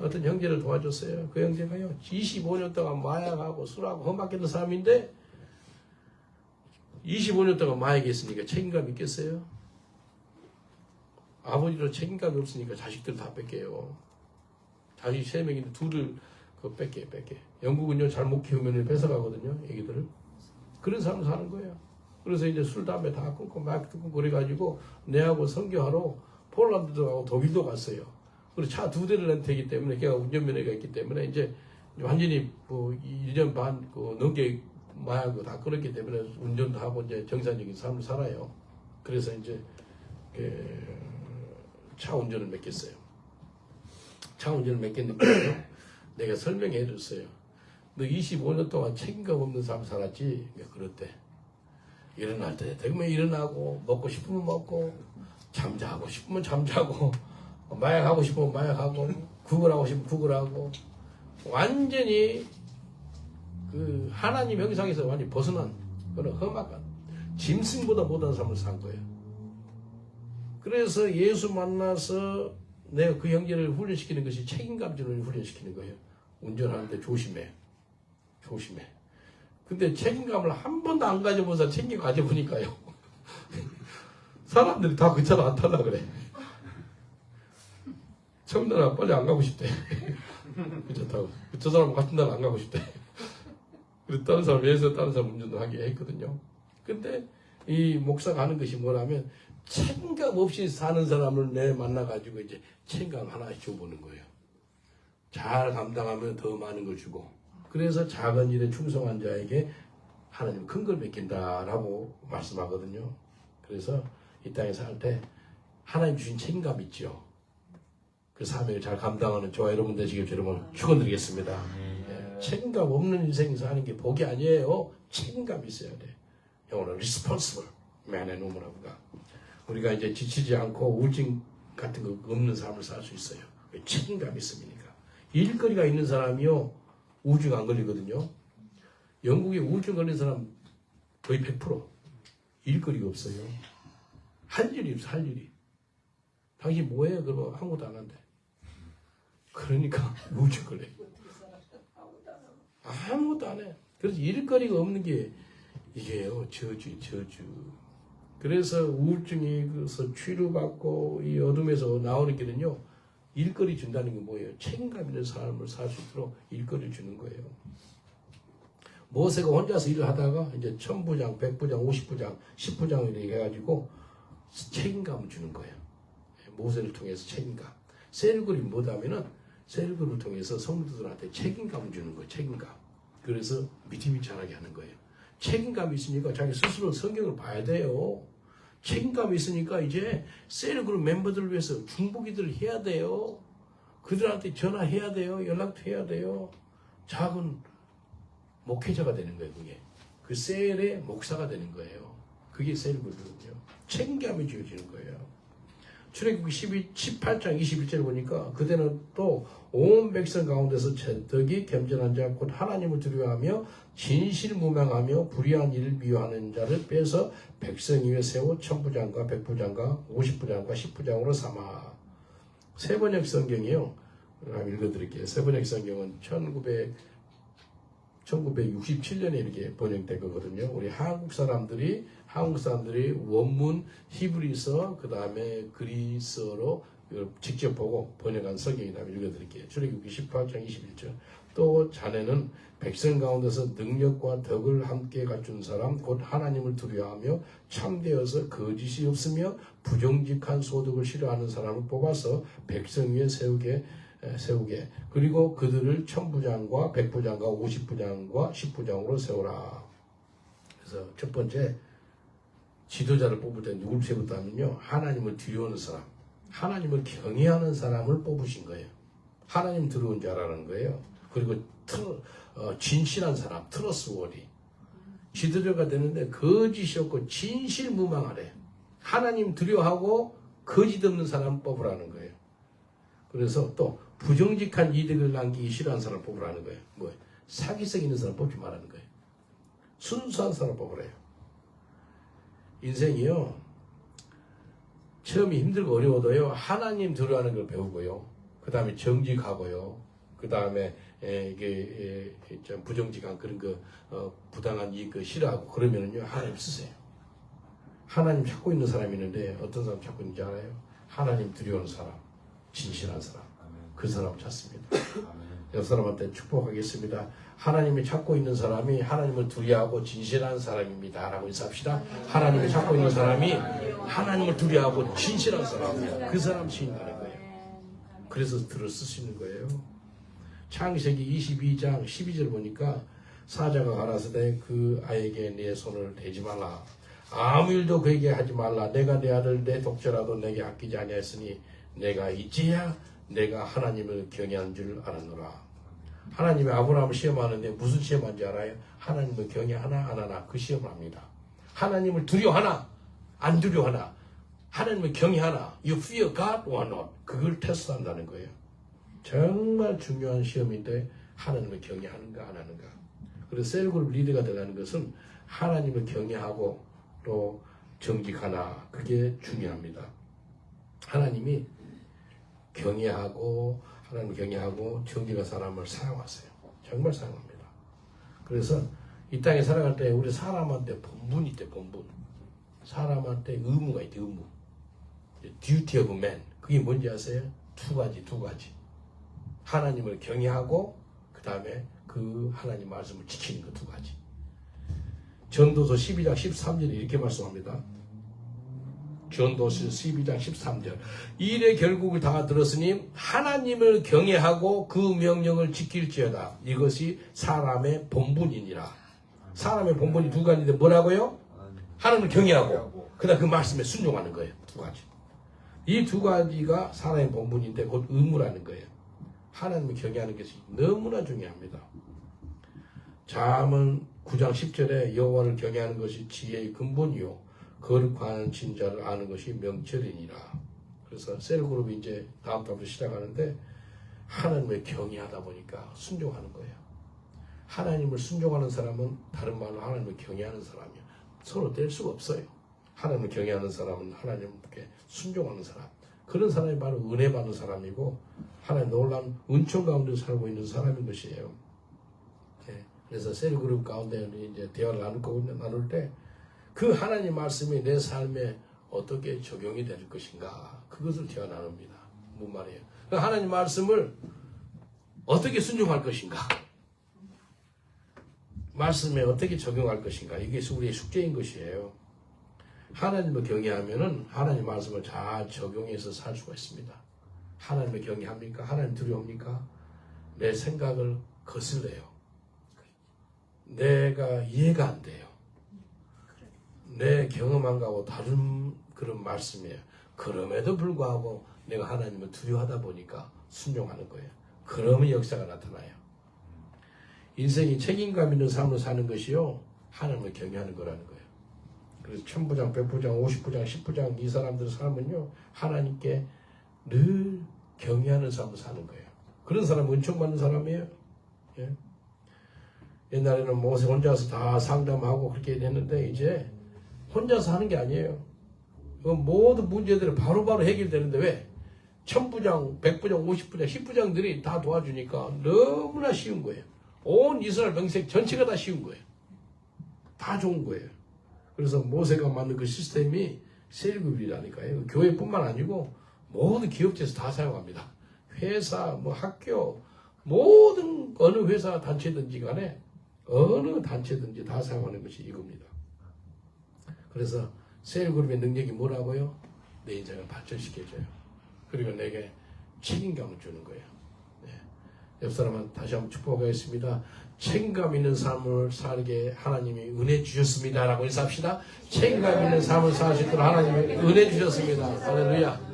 어떤 형제를 도와줬어요. 그 형제가요, 25년 동안 마약하고 술하고 험악했던 사람인데 25년 동안 마약에 있으니까 책임감 있겠어요? 아버지로 책임감이 없으니까 자식들 다 뺏겨요. 자식 3명인데 둘을 뺏겨. 영국은요, 잘못 키우면 뺏어가거든요, 애기들을. 그런 삶을 사는 거예요. 그래서 이제 술, 담배 다 끊고 막 끊고 그래가지고 내하고 선교하러 폴란드도 가고 독일도 갔어요. 그리고 차 2대를 렌트했기 때문에, 걔가 운전면허가 있기 때문에 이제 완전히 뭐 1년 반 넘게 마약을 다 끊었기 때문에 운전도 하고 이제 정상적인 삶을 살아요. 그래서 이제 차 운전을 맡겼어요. 차 운전을 맡겼는데 내가 설명해 줬어요. 너 25년 동안 책임감 없는 삶 살았지? 그랬대. 일어날 때 되면 일어나고, 먹고 싶으면 먹고, 잠자고 싶으면 잠자고, 마약하고 싶으면 마약하고, 구걸하고 싶으면 구걸하고, 완전히 그 하나님 형상에서 완전히 벗어난 그런 험악한 짐승보다 못한 삶을 산 거예요. 그래서 예수 만나서 내가 그 형제를 훈련시키는 것이 책임감을 훈련시키는 거예요. 운전하는데 조심해. 근데 책임감을 한 번도 안 가져본 사람 책임 가져보니까요, 사람들이 다 그 차를 안 타려 그래. 청년아 빨리 안 가고 싶대. 그차 타고 저 사람 같은 날 안 가고 싶대. 그래서 다른 사람 위해서 다른 사람 운전을 하게 했거든요. 근데 이 목사가 하는 것이 뭐냐면, 책임감 없이 사는 사람을 내 만나가지고 이제 책임감 하나씩 줘보는 거예요. 잘 감당하면 더 많은 걸 주고, 그래서 작은 일에 충성한 자에게 하나님 큰 걸 맡긴다라고 말씀하거든요. 그래서 이 땅에 살 때 하나님 주신 책임감 있죠. 그 사명을 잘 감당하는 저와 여러분 되시길 여러분 축원드리겠습니다. 책임감 없는 인생 사는 게 복이 아니에요. 책임감이 있어야 돼. 영어로 responsible man and woman하고가. 우리가 이제 지치지 않고 우울증 같은 거 없는 삶을 살 수 있어요. 책임감이 있으니까. 일거리가 있는 사람이요, 우울증 안 걸리거든요. 영국에 우울증 걸린 사람 거의 100% 일거리가 없어요. 할 일이 없어, 할 일이. 당신 뭐해? 그러면 아무것도 안 한대. 그러니까 우울증 걸려요. 아무것도 안 해. 그래서 일거리가 없는 게 이게요, 저주. 그래서 우울증이 그래서 치료받고 이 어둠에서 나오는 길은요, 일거리 준다는 게 뭐예요? 책임감 있는 삶을 살 수 있도록 일거리를 주는 거예요. 모세가 혼자서 일을 하다가 이제 1000부장, 100부장, 50부장, 10부장을 해가지고 책임감을 주는 거예요. 모세를 통해서 책임감. 셀굴이 뭐다면은 셀굴을 통해서 성도들한테 책임감을 주는 거예요. 책임감. 그래서 믿음이 자라게 하는 거예요. 책임감이 있으니까 자기 스스로 성경을 봐야 돼요. 책임감이 있으니까 이제 셀그룹 멤버들을 위해서 중보기도를 해야 돼요. 그들한테 전화해야 돼요. 연락도 해야 돼요. 작은 목회자가 되는 거예요. 그게. 그 셀의 목사가 되는 거예요. 그게 셀그룹이거든요. 책임감이 주어지는 거예요. 출애굽기 18장 21절 보니까 그때는 또 온 백성 가운데서 전덕이 겸손한 자 곧 하나님을 두려워하며 진실무명하며 불의한 일을 미워하는 자를 빼서 백성 위에 세워 천부장과 백부장과 50부장과 10부장으로 삼아. 세번역 성경이요. 한번 읽어드릴게요. 세번역 성경은 1967년에 이렇게 번역된 거거든요. 우리 한국 사람들이 원문 히브리서 그 다음에 그리스어로 직접 보고 번역한 성경이다. 읽어드릴게요. 출애굽기 18장 21절. 또 자네는 백성 가운데서 능력과 덕을 함께 갖춘 사람 곧 하나님을 두려워하며 참되어서 거짓이 없으며 부정직한 소득을 싫어하는 사람을 뽑아서 백성 위에 세우게 그리고 그들을 천부장과 백부장과 50부장과 10부장으로 세우라. 그래서 첫 번째 지도자를 뽑을 때 누굴 세웠다면요, 하나님을 두려워하는 사람, 하나님을 경외하는 사람을 뽑으신 거예요. 하나님 두려운 자라는 거예요. 그리고 진실한 사람, 트러스워디. 지도자가 되는데 거짓이 없고 진실무망하래. 하나님 두려워하고 거짓 없는 사람 뽑으라는 거예요. 그래서 또 부정직한 이득을 남기기 싫어하는 사람 뽑으라는 거예요. 뭐 사기성 있는 사람 뽑지 말라는 거예요. 순수한 사람 뽑으래요. 인생이요, 처음이 힘들고 어려워도요, 하나님 두려워하는 걸 배우고요, 그 다음에 정직하고요, 그 다음에 이게 좀 부정직한 그런 부당한 이익 싫어하고 그러면은요, 하나님 쓰세요. 하나님 찾고 있는 사람이 있는데 어떤 사람 찾고 있는지 알아요? 하나님 두려워하는 사람, 진실한 사람, 그 사람 찾습니다. 옆 사람한테 축복하겠습니다. 하나님이 찾고 있는 사람이 하나님을 두려워하고 진실한 사람입니다. 라고 인사합시다. 하나님이 찾고 있는 사람이 하나님을 두려워하고 진실한 사람입니다. 그 사람 시인하는 거예요. 그래서 들어 쓰시는 거예요. 창세기 22장 12절 보니까 사자가 가라사대 그 아이에게 내 손을 대지 말라. 아무 일도 그에게 하지 말라. 내가 내 아들 내 독자라도 내게 아끼지 아니하였으니 내가 이제야 내가 하나님을 경외한 줄 알았노라. 하나님이 아브라함을 시험하는데 무슨 시험한지 알아요? 하나님을 경외하나 안 하나 그 시험을 합니다. 하나님을 두려워하나 안 두려워하나, 하나님을 경외하나, you fear God or not, 그걸 테스트한다는 거예요. 정말 중요한 시험인데 하나님을 경외하는가 안 하는가. 그래서 셀그룹 리더가 되라는 것은 하나님을 경외하고 또 정직하나, 그게 중요합니다. 하나님이 하나님을 경외하고 정직한 사람을 사용하세요. 정말 사용합니다. 그래서 이 땅에 살아갈 때 우리 사람한테 본분이 있대, 본분. 사람한테 의무가 있대, 의무. duty of man. 그게 뭔지 아세요? 두 가지. 하나님을 경외하고 그 다음에 그 하나님 말씀을 지키는 거 두 가지. 전도서 12장 13절에 이렇게 말씀합니다. 전도서 12장 13절. 일의 결국을 다 들었으니 하나님을 경외하고 그 명령을 지킬지어다. 이것이 사람의 본분이니라. 사람의 본분이 두 가지인데 뭐라고요? 하나님을 경외하고 그 다음 그 말씀에 순종하는 거예요. 두 가지. 이 두 가지가 사람의 본분인데 곧 의무라는 거예요. 하나님을 경외하는 것이 너무나 중요합니다. 잠언 9장 10절에 여호와를 경외하는 것이 지혜의 근본이요 거룩한 진자를 아는 것이 명철이니라. 그래서 셀그룹이 이제 다음 달부터 시작하는데 하나님을 경외하다 보니까 순종하는 거예요. 하나님을 순종하는 사람은 다른 말로 하나님을 경외하는 사람이에요. 서로 뗄 수가 없어요. 하나님을 경외하는 사람은 하나님께 순종하는 사람. 그런 사람이 바로 은혜 받는 사람이고 하나님 놀라운 은총 가운데 살고 있는 사람인 것이에요. 네. 그래서 셀그룹 가운데 이제 대화를 나눌 때 그 하나님 말씀이 내 삶에 어떻게 적용이 될 것인가, 그것을 대화 나눕니다. 뭔 말이에요? 그 하나님 말씀을 어떻게 순종할 것인가, 말씀에 어떻게 적용할 것인가, 이게 우리의 숙제인 것이에요. 하나님을 경외하면은 하나님 말씀을 잘 적용해서 살 수가 있습니다. 하나님을 경외합니까? 하나님 두려웁니까? 내 생각을 거슬려요. 내가 이해가 안 돼요. 내 경험한 거하고 다른 그런 말씀이에요. 그럼에도 불구하고 내가 하나님을 두려워하다 보니까 순종하는 거예요. 그러면 역사가 나타나요. 인생이 책임감 있는 삶을 사는 것이요, 하나님을 경외하는 거라는 거예요. 그래서 1000부장, 100부장, 50부장, 10부장 이 사람들의 삶은요 하나님께 늘 경외하는 삶을 사는 거예요. 그런 사람은 은총받는 사람이에요. 예? 옛날에는 모세 혼자서 다 상담하고 그렇게 했는데 이제 혼자서 하는 게 아니에요. 그 모든 문제들이 바로바로 해결되는데 왜? 1000부장, 100부장, 50부장, 10부장들이 다 도와주니까 너무나 쉬운 거예요. 온 이스라엘 병색 전체가 다 쉬운 거예요. 다 좋은 거예요. 그래서 모세가 만든 그 시스템이 셀그룹이라니까요. 교회뿐만 아니고 모든 기업체에서 다 사용합니다. 회사, 뭐 학교, 모든 어느 회사 단체든지 간에 어느 단체든지 다 사용하는 것이 이겁니다. 그래서 셀그룹의 능력이 뭐라고요? 내 인생을 발전시켜줘요. 그리고 내게 책임감을 주는 거예요. 네. 옆 사람은 다시 한번 축복하겠습니다. 책임감 있는 삶을 살게 하나님이 은혜 주셨습니다. 라고 인사합시다. 책임감 있는 삶을 살 수 있도록 하나님이 은혜 주셨습니다. 할렐루야.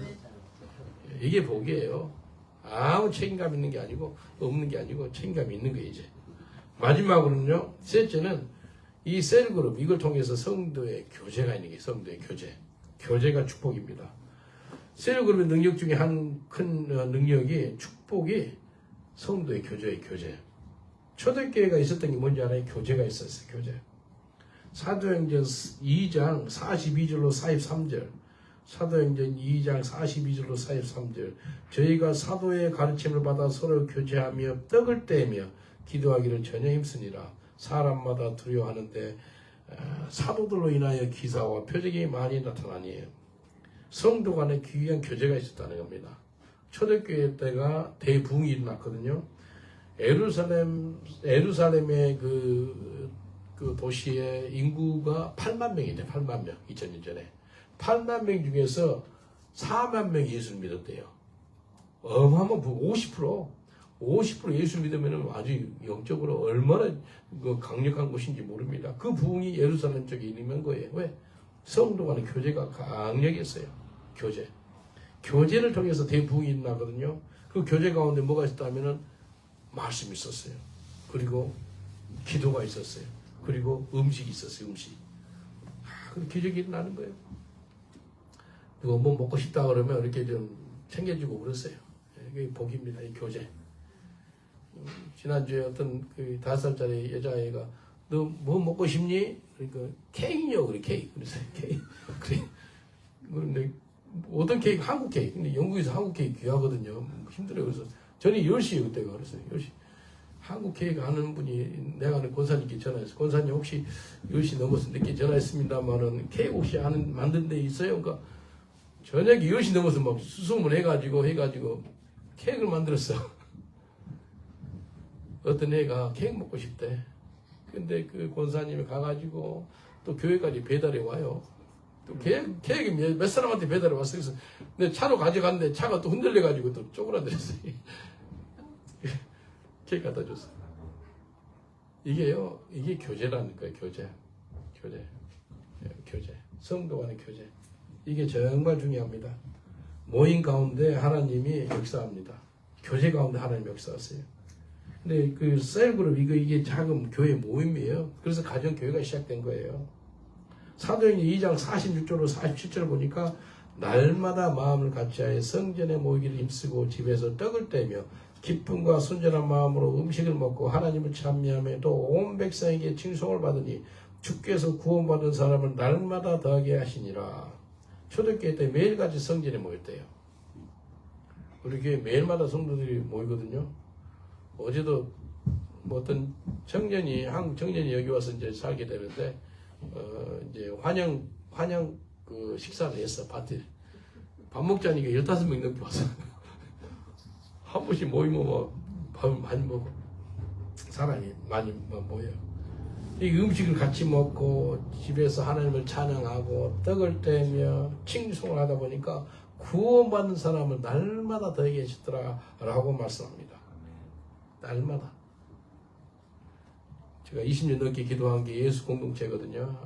이게 복이에요. 아무 책임감 있는 게 아니고 없는 게 아니고 책임감이 있는 거예요. 이제 마지막으로는요. 셋째는 이 셀그룹 이걸 통해서 성도의 교제가 있는 게 성도의 교제가 축복입니다. 셀그룹의 능력 중에 한 큰 능력이 축복이 성도의 교제. 초대교회가 있었던 게 뭔지 알아요? 교제가 있었어요. 교제. 사도행전 2장 42절로 43절. 사도행전 2장 42절로 43절. 저희가 사도의 가르침을 받아 서로 교제하며 떡을 떼며 기도하기를 전혀 힘쓰니라. 사람마다 두려워하는데 사도들로 인하여 기사와 표적이 많이 나타나니 성도 간에 귀한 교제가 있었다는 겁니다. 초대교회 때가 대부흥이 일어났거든요. 에루살렘의 그 도시의 인구가 8만 명이죠. 8만 명. 2000년 전에. 8만 명 중에서 4만 명이 예수를 믿었대요. 어마어마한 50% 예수 믿으면 아주 영적으로 얼마나 강력한 것인지 모릅니다. 그 부흥이 예루살렘 쪽에 있는 거예요. 왜? 성도 간의 교제가 강력했어요. 교제를 통해서 대부흥이 일어나거든요. 그 교제 가운데 뭐가 있었다면은 말씀이 있었어요. 그리고 기도가 있었어요. 그리고 음식이 있었어요. 그 기적이 일어나는 거예요. 누가 뭐 먹고 싶다 그러면 이렇게 좀 챙겨주고 그랬어요. 이게 복입니다. 이 교제. 지난주에 어떤 그 5살짜리 여자아이가 너 뭐 먹고 싶니? 그러니까 케이크요. 그래 케이크. 그래서 케이크. 그래. 그런데 어떤 케이크? 한국 케이크. 근데 영국에서 한국 케이크 귀하거든요. 힘들어요. 그래서 저는 10시에 그때가 그랬어요. 10시. 한국 케이크 하는 분이 내가 아는 권사님께 전화했어요. 권사님 혹시 10시 넘어서 늦게 전화했습니다만은 케이크 혹시 만든 데 있어요? 그러니까 저녁에 10시 넘어서 막 수소문 해가지고 케이크를 만들었어. 어떤 애가 케이크 먹고 싶대. 근데 그 권사님이 가가지고 또 교회까지 배달해 와요. 또 케이크 몇 사람한테 배달해 왔어. 그래서 내 차로 가져갔는데 차가 또 흔들려가지고 또 쪼그라들었어요. 케이크 갖다 줬어. 이게 교제라는 거예요. 교제. 성도 간의 교제. 이게 정말 중요합니다. 모임 가운데 하나님이 역사합니다. 교제 가운데 하나님이 역사하세요. 근데 그 셀그룹 이게 작은 교회 모임이에요. 그래서 가정교회가 시작된 거예요. 사도행전 2장 46절로 47절 보니까 날마다 마음을 같이하여 성전에 모이기를 힘쓰고 집에서 떡을 떼며 기쁨과 순전한 마음으로 음식을 먹고 하나님을 찬미하며 또 온 백성에게 칭송을 받으니 주께서 구원받은 사람을 날마다 더하게 하시니라. 초대교회 때 매일같이 성전에 모였대요. 우리 교회 매일마다 성도들이 모이거든요. 어제도 뭐 어떤 한국 청년이 여기 와서 이제 살게 되는데 이제 환영 그 식사를 했어. 파티. 밥 먹자니까 15명 넘게 왔어. 한 번씩 모이면 뭐 밥을 많이 먹어. 사람이 많이 모여요. 이 음식을 같이 먹고 집에서 하나님을 찬양하고 떡을 떼며 칭송을 하다 보니까 구원받는 사람을 날마다 더하게 해주더라라고 말씀합니다. 날마다. 제가 20년 넘게 기도한 게 예수 공동체거든요.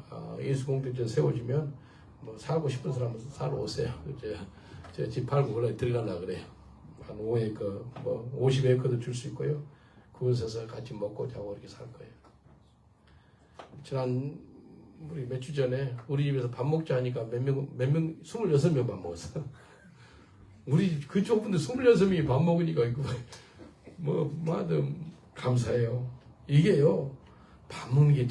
예수 공동체 세워지면 뭐 살고 싶은 사람은 살아 오세요. 제가 집 팔고 원래 들어가려고 그래요. 한 5에이커, 뭐 50에이커도 줄 수 있고요. 그곳에서 같이 먹고 자고 이렇게 살 거예요. 지난 우리 몇 주 전에 우리 집에서 밥 먹자 하니까 몇 명, 26명 밥 먹었어. 우리 그 좁은데 26명이 밥 먹으니까 이거 뭐든 감사해요. 이게요, 밥 먹는 게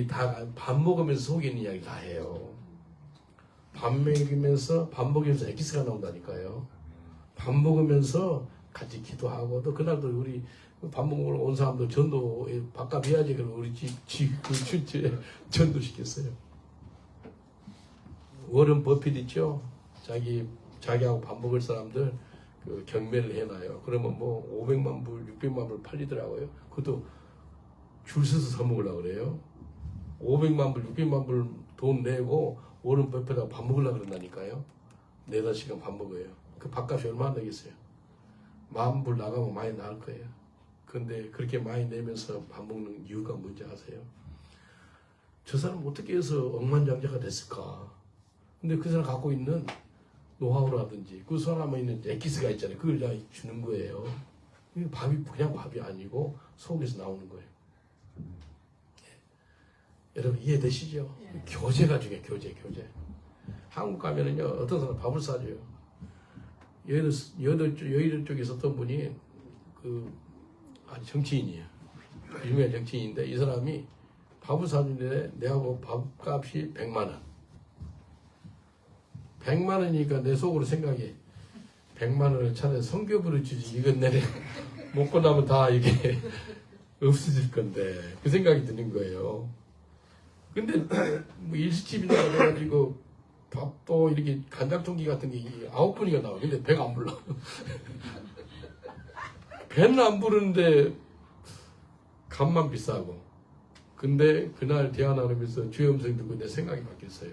다 밥 먹으면서 속에 있는 이야기 다 해요. 밥 먹으면서 엑기스가 나온다니까요. 밥 먹으면서 같이 기도하고, 또 그날도 우리 밥 먹으러 온 사람들 전도 밥값 해야지. 그러고 우리 그 춘추에 전도시켰어요. 워런 버핏 있죠? 자기하고 밥 먹을 사람들 그 경매를 해놔요. 그러면 뭐 500만 불, 600만 불 팔리더라고요. 그것도 줄 서서 사 먹으려고 그래요. 500만 불, 600만 불 돈 내고 워런 버핏하고 밥 먹으려고 그런다니까요. 4-5시간 밥 먹어요. 그 밥값이 얼마나 되겠어요? 10,000불 나가면 많이 나을 거예요. 근데 그렇게 많이 내면서 밥 먹는 이유가 뭔지 아세요? 저 사람 어떻게 해서 억만장자가 됐을까? 근데 그 사람 갖고 있는 노하우라든지 그 사람에 있는 엑기스가 있잖아요. 그걸 다 주는 거예요. 밥이 그냥 밥이 아니고 속에서 나오는 거예요. 여러분 이해되시죠? 교제가 중요해요. 교제. 한국 가면은요, 어떤 사람 밥을 사줘요. 여의도 쪽에 있었던 분이 아주 정치인이에요. 유명한 정치인인데 이 사람이 밥을 사주는데 내하고 밥값이 100만 원. 100만 원이니까 내 속으로 생각해. 100만 원을 차라리 성교부를 주지. 이건 내내 먹고 나면 다 이게 없어질 건데. 그 생각이 드는 거예요. 근데 뭐 일식집이나 그래가지고 밥도 이렇게 간장통기 같은 게 9분이가 나와. 근데 배가 안 불러. 배는 안 부르는데 값만 비싸고. 근데 그날 대화 나누면서 주의 음성 듣고 내 생각이 바뀌었어요.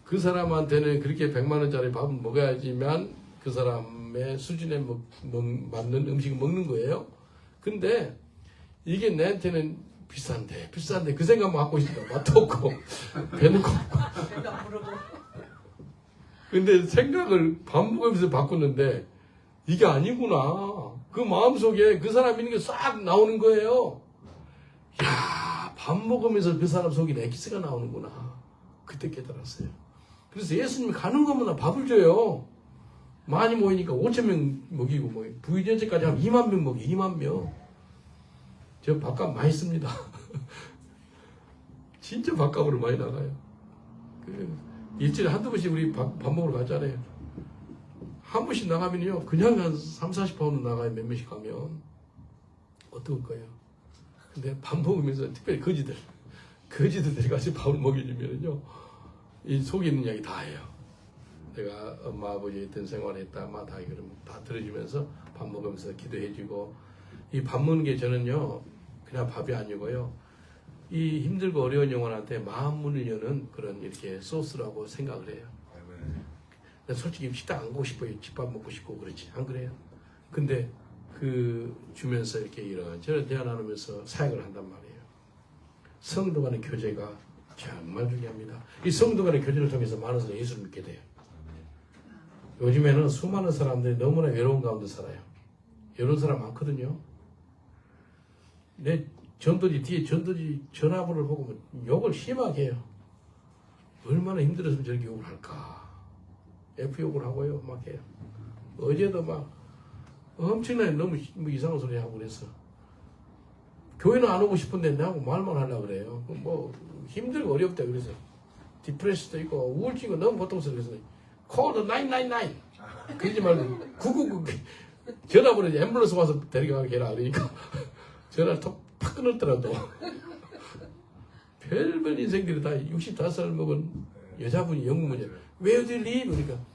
그 사람한테는 그렇게 100만 원짜리 밥은 먹어야지만 그 사람의 수준에 맞는 음식을 먹는 거예요. 근데 이게 내한테는 비싼데 그 생각만 하고 있으니까 맛도 없고 배는 고프고. 근데 생각을 밥 먹으면서 바꾸는데 이게 아니구나. 그 마음속에 그 사람 있는 게 싹 나오는 거예요. 야, 밥 먹으면서 그 사람 속에 엑기스가 나오는구나. 그때 깨달았어요. 그래서 예수님이 가는 것마다 밥을 줘요. 많이 모이니까 5,000명 먹이고, 부의전체까지 하면 2만 명 먹이, 2만 명. 저 밥값 많이 씁니다. 진짜 밥값으로 많이 나가요. 일주일에 한두 번씩 우리 밥 먹으러 가잖아요. 한 번씩 나가면요, 그냥 한 30-40파운드 나가요. 몇 명씩 가면. 어떨 거예요? 근데 밥 먹으면서, 특별히 거지들 데려가서 밥을 먹여주면요, 이 속에 있는 이야기 다 해요. 내가 엄마, 아버지 어떤 생활을 했다, 다 이거를 다 들어주면서 밥 먹으면서 기도해주고, 이 밥 먹는 게 저는요, 그냥 밥이 아니고요, 이 힘들고 어려운 영혼한테 마음 문을 여는 그런 이렇게 소스라고 생각을 해요. 솔직히 식당 안 가고 싶어요. 집밥 먹고 싶고 그렇지. 안 그래요? 근데 주면서 이렇게 이런저런 대화 나누면서 사역을 한단 말이에요. 성도 간의 교제가 정말 중요합니다. 이 성도 간의 교제를 통해서 많은 사람이 예수를 믿게 돼요. 요즘에는 수많은 사람들이 너무나 외로운 가운데 살아요. 외로운 사람 많거든요. 내 뒤에 전도지 전화번호를 보고 욕을 심하게 해요. 얼마나 힘들었으면 저렇게 욕을 할까. F욕을 하고요, 막 해요. 어제도 막 엄청나게 너무 이상한 소리 하고 그랬어. 교회는 안 오고 싶은데 나하고 말만 하려고 그래요. 뭐 힘들고 어렵다 그래서 디프레스도 있고 우울증이 너무 고통스러워서 call the 999 그러지 말고 999 전화번호 앰뷸런스 와서 데려가게 해라 그러니까 전화를 팍 끊었더라도 별별 인생들이 다 65살 먹은 여자분이 영국 문제 Where do you live? 그러니까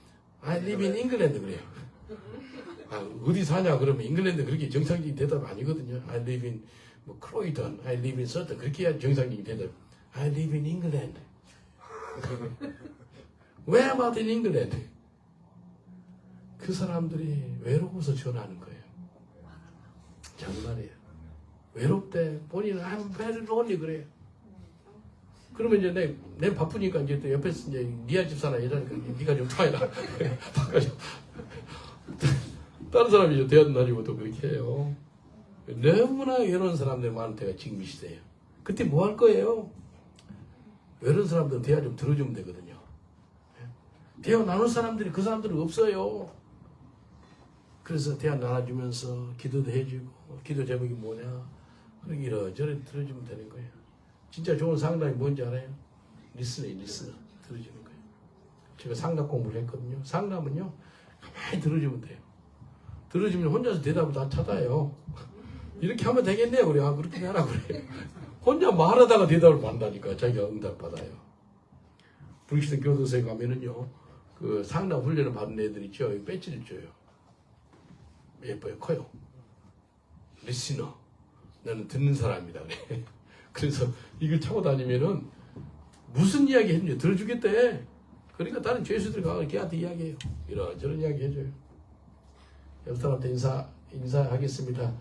I live in England 그래요. 어디 사냐 그러면 잉글랜드 그렇게 정상적인 대답 아니거든요. I live in 크로이던, I live in 서던 그렇게 해야 정상적인 대답. I live in England. Where about in England? 그 사람들이 외로워서 전화하는 거예요. 정말이에요. 외롭대. 본인은 I'm very lonely 그래요. 그러면 이제 내 바쁘니까 이제 또 옆에서 이제 니아 집사나 여자니까 니가 좀 타해라. 바꿔줘. 다른 사람이 이제 대화 나누고 또 그렇게 해요. 너무나 외로운 사람들 많은 때가 지금 이 시대예요. 그때 뭐 할 거예요? 이런 사람들은 대화 좀 들어주면 되거든요. 대화 나눌 사람들이 그 사람들은 없어요. 그래서 대화 나눠주면서 기도도 해주고 기도 제목이 뭐냐 이러저러 들어주면 되는 거예요. 진짜 좋은 상담이 뭔지 알아요? 리스너예요. 리스너. 들어주는 거예요. 제가 상담 공부를 했거든요. 상담은요 가만히 들어주면 돼요. 들어주면 혼자서 대답을 다 찾아요. 이렇게 하면 되겠네요. 그래. 아, 그렇게 하라 그래요. 혼자 말하다가 대답을 받는다니까. 자기가 응답 받아요. 브릭스턴 교도소에 가면은요, 그 상담 훈련을 받은 애들 있죠. 배지를 줘요. 예뻐요. 커요. 리스너. 나는 듣는 사람이다. 그래. 그래서 이걸 차고 다니면은 무슨 이야기 했는지 들어주겠대. 그러니까 다른 죄수들이 가서 걔한테 이야기해요. 이런저런 이야기 해줘요. 옆 사람한테 인사하겠습니다.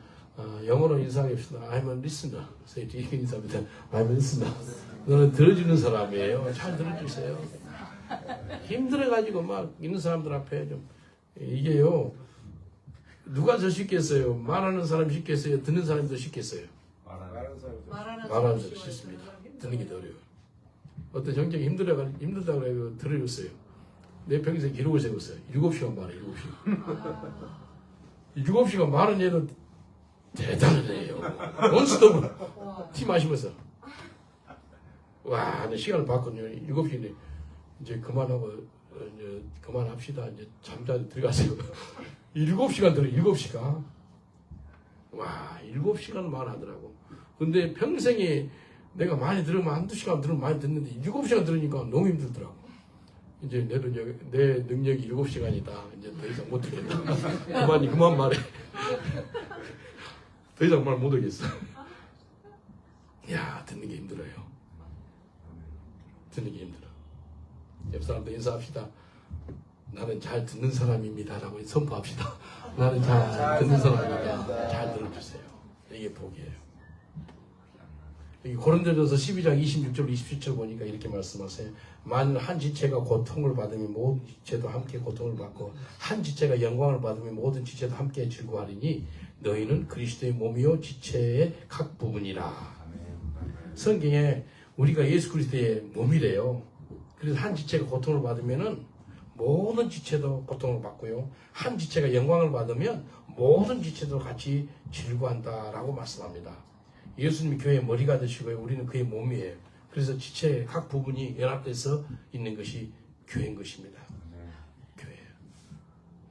영어로 인사하겠습니다. I'm a listener. 뒤에 인사합니다. I'm a listener. 너는 들어주는 사람이에요. 잘 들어주세요. 힘들어가지고 막 있는 사람들 앞에 좀 이게요. 누가 더 쉽겠어요? 말하는 사람이 쉽겠어요? 듣는 사람이 더 쉽겠어요? 말하는 사람이 쉽습니다. 듣는 게 더 어려워요. 어떤 형제가 힘들다고 그래서 들어줬어요. 내 평생 기록을 세웠어요. 7시간 말해, 7시간. 7시간 말은 얘도 대단하네요. 논스톱으로 티 마시면서. 와, 내 시간을 봤거든요. 7시인데 이제 그만하고 이제 그만합시다. 이제 잠자리 들어가세요. 7시간 들어, 7시간. 와, 7시간 말하더라고. 근데 평생에 내가 많이 들으면 한두 시간 들으면 많이 듣는데 7시간 들으니까 너무 힘들더라고. 이제 내 능력이 7시간이다. 이제 더 이상 못 듣겠다. 그만 말해. 더 이상 말 못 하겠어. 야, 듣는 게 힘들어요. 듣는 게 힘들어. 옆 사람도 인사합시다. 나는 잘 듣는 사람입니다. 라고 선포합시다. 나는 잘 듣는 사람입니다. 잘 들어주세요. 이게 복이에요. 여기 고린도전서 12장 26절 27절 보니까 이렇게 말씀하세요. 만일 한 지체가 고통을 받으면 모든 지체도 함께 고통을 받고 한 지체가 영광을 받으면 모든 지체도 함께 즐거워하리니 너희는 그리스도의 몸이요 지체의 각 부분이라. 성경에 우리가 예수 그리스도의 몸이래요. 그래서 한 지체가 고통을 받으면은 모든 지체도 고통을 받고요. 한 지체가 영광을 받으면 모든 지체도 같이 즐거워한다라고 말씀합니다. 예수님이 교회의 머리가 되시고요. 우리는 그의 몸이에요. 그래서 지체의 각 부분이 연합돼서 있는 것이 교회인 것입니다. 교회.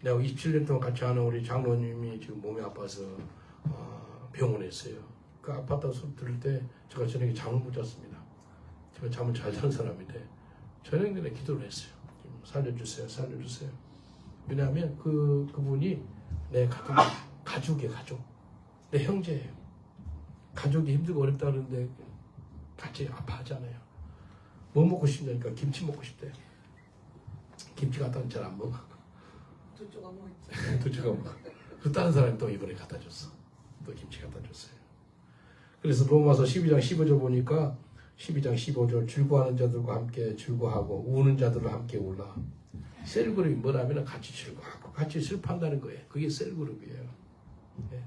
내가 27년 동안 같이 하는 우리 장로님이 지금 몸이 아파서 병원에 있어요. 그 아팠다고 소리 들을 때 제가 저녁에 잠을 못 잤습니다. 제가 잠을 잘 자는 사람인데 저녁 내내 기도를 했어요. 살려주세요. 살려주세요. 왜냐하면 그분이 내 가족이에요. 가족. 내 형제예요. 가족이 힘들고 어렵다 그러는데 같이 아파하잖아요. 뭐 먹고 싶냐니까 김치 먹고 싶대요. 김치 갖다 놓으면 잘 안 먹어. 두 조각 먹었지. 두 조각 먹어. 그 다른 사람이 또 이번에 갖다 줬어. 또 김치 갖다 줬어요. 그래서 로마서 12장 15절 보니까 12장 15절 즐거워하는 자들과 함께 즐거워하고 우는 자들과 함께 울라. 셀그룹이 뭐냐면 같이 즐거워하고 같이 슬퍼한다는 거예요. 그게 셀그룹이에요. 네.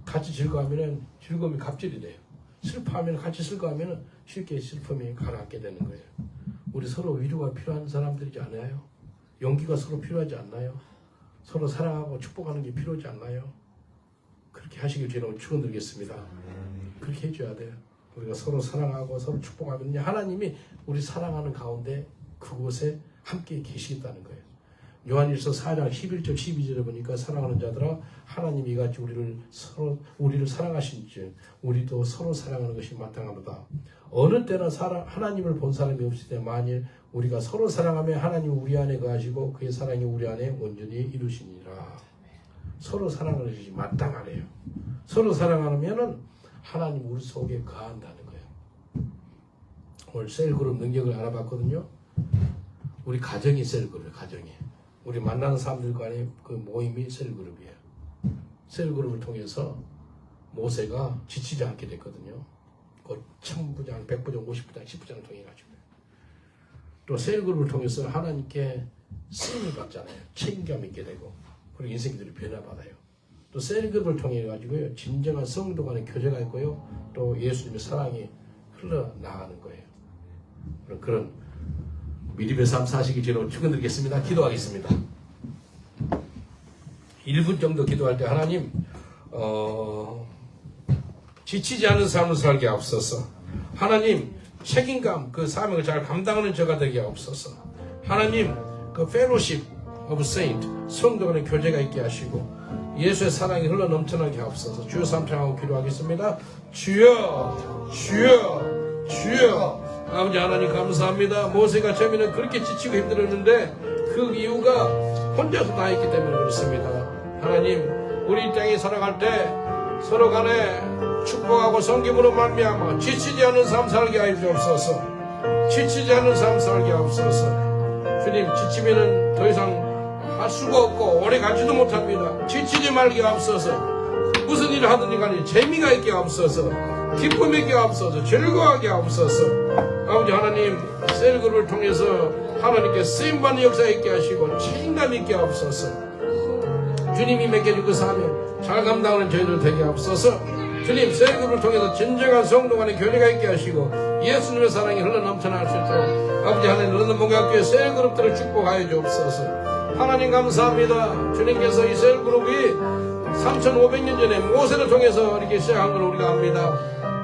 같이 즐거워하면 즐거움이 갑질이 돼요. 슬퍼하면 같이 슬퍼하면 쉽게 슬픔이 가라앉게 되는 거예요. 우리 서로 위로가 필요한 사람들이지 않아요? 용기가 서로 필요하지 않나요? 서로 사랑하고 축복하는 게 필요하지 않나요? 그렇게 하시길 저는 축원드리겠습니다. 그렇게 해줘야 돼요. 우리가 서로 사랑하고 서로 축복하면 하나님이 우리 사랑하는 가운데 그곳에 함께 계시겠다는 거예요. 요한일서 4장 11절 12절에 보니까 사랑하는 자들아 하나님이 같이 우리를 사랑하신즉 우리도 서로 사랑하는 것이 마땅하도다. 어느 때나 하나님을 본 사람이 없을 때 만일 우리가 서로 사랑하면 하나님 우리 안에 거하시고 그의 사랑이 우리 안에 온전히 이루시니라. 서로 사랑하는 것이 마땅하래요. 서로 사랑하면은 하나님 우리 속에 거한다는 거예요. 오늘 셀그룹 능력을 알아봤거든요. 우리 가정이 셀그룹이에요. 가정이. 우리 만나는 사람들 간의 그 모임이 셀그룹이에요. 셀그룹을 통해서 모세가 지치지 않게 됐거든요. 그 1000부장, 100부장, 50부장, 10부장을 통해 가지고 또 셀그룹을 통해서 하나님께 쓰임을 받잖아요. 책임감 있게 되고 그리고 인생들이 변화받아요. 또 셀그룹을 통해 가지고요 진정한 성도 간의 교제가 있고요 또 예수님의 사랑이 흘러나가는 거예요. 그런 믿음의 삶 사시기 전에 축원드리겠습니다. 기도하겠습니다. 1분 정도 기도할 때 하나님 지치지 않는 삶을 살게 하옵소서. 하나님 책임감 그 사명을 잘 감당하는 저가 되게 하옵소서. 하나님 그 fellowship of saint 성도 간의 교제가 있게 하시고 예수의 사랑이 흘러 넘쳐나게 하옵소서. 주여 삼창하고 기도하겠습니다. 주여 주여 주여. 아버지 하나님 감사합니다. 모세가 처음에는 그렇게 지치고 힘들었는데 그 이유가 혼자서 다 했기 때문에 그렇습니다. 하나님 우리 이 땅에 살아갈 때 서로 간에 축복하고 섬김으로 말미암아 지치지 않는 삶 살게 하여 주옵소서. 지치지 않는 삶 살게 하옵소서. 주님 지치면은 더 이상 할 수가 없고 오래 가지도 못합니다. 지치지 말게 하옵소서. 무슨 일을 하든지 간에 재미가 있게 하옵소서. 기쁨 있게 하옵소서. 즐거워하게 하옵소서. 아버지 하나님 셀그룹을 통해서 하나님께 쓰임받는 역사 있게 하시고 책임감 있게 하옵소서. 주님이 맡겨준 그 사명 잘 감당하는 저희들 되게 하옵소서. 주님 셀그룹을 통해서 진정한 성도 간의 교제가 있게 하시고 예수님의 사랑이 흘러 넘쳐날 수 있도록 아버지 하나님 런던 목양교회 셀그룹들을 축복하여 주옵소서. 하나님 감사합니다. 주님께서 이 셀그룹이 3500년 전에 모세를 통해서 이렇게 시작한 걸 우리가 압니다.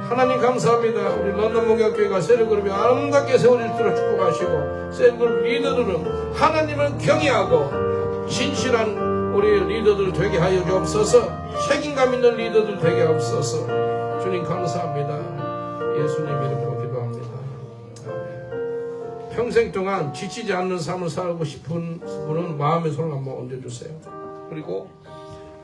하나님 감사합니다. 우리 런던 목양교회가 셀그룹이 아름답게 세워질수록 축복하시고 셀그룹 리더들은 하나님을 경외하고 진실한 우리 리더들 되게 하여 주옵소서. 책임감 있는 리더들 되게 하옵소서. 주님 감사합니다. 예수님 이름으로 기도합니다. 아멘. 평생 동안 지치지 않는 삶을 살고 싶은 분은 마음의 손을 한번 얹어주세요. 그리고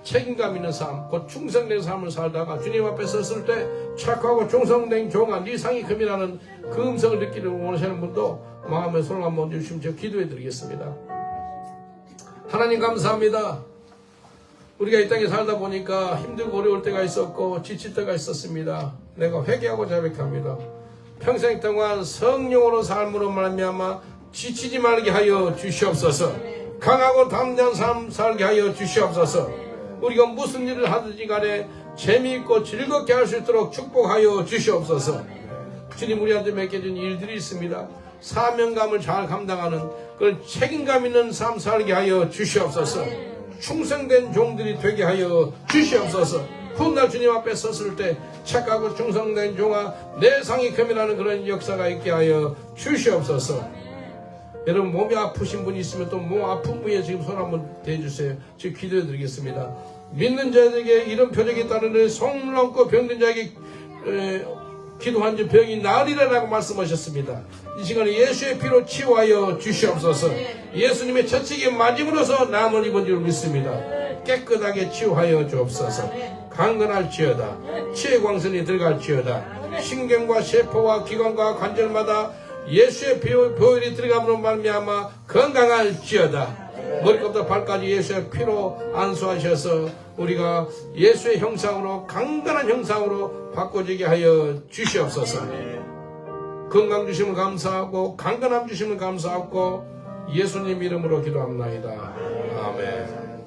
책임감 있는 삶, 곧 충성된 삶을 살다가 주님 앞에 섰을 때 착하고 충성된 종아 네 상이 금이라는 그 음성을 느끼는 원하시는 분도 마음의 손을 한번 얹어주시면 제가 기도해 드리겠습니다. 하나님 감사합니다. 우리가 이 땅에 살다 보니까 힘들고 어려울 때가 있었고 지칠 때가 있었습니다. 내가 회개하고 자백합니다. 평생 동안 성령으로 삶으로 말미암아 지치지 말게 하여 주시옵소서. 강하고 담대한 삶 살게 하여 주시옵소서. 우리가 무슨 일을 하든지 간에 재미있고 즐겁게 할 수 있도록 축복하여 주시옵소서. 주님 우리한테 맡겨준 일들이 있습니다. 사명감을 잘 감당하는 그런 책임감 있는 삶 살게 하여 주시옵소서. 충성된 종들이 되게 하여 주시옵소서. 훗날 주님 앞에 섰을 때 착하고 충성된 종아 내 상이 금이라는 그런 역사가 있게 하여 주시옵소서. 여러분 몸이 아프신 분이 있으면 또 몸 아픈 분에 지금 손 한번 대주세요. 지금 기도해 드리겠습니다. 믿는 자에게 이런 표적이 있다는 성 넘고 병든 자에게 기도한 지 병이 나으리라고 말씀하셨습니다. 이 시간에 예수의 피로 치유하여 주시옵소서. 예수님의 처치에 맞음으로써 나음을 입은 줄 믿습니다. 깨끗하게 치유하여 주옵소서. 강건할지어다. 치의 광선이 들어갈지어다. 신경과 세포와 기관과 관절마다 예수의 보혈이 들어감으로 말미암아 건강할지어다. 머리부터 발까지 예수의 피로 안수하셔서 우리가 예수의 형상으로 강건한 형상으로 바꿔지게 하여 주시옵소서. 건강 주심을 감사하고 강건함 주심을 감사하고 예수님 이름으로 기도합나이다. 아멘.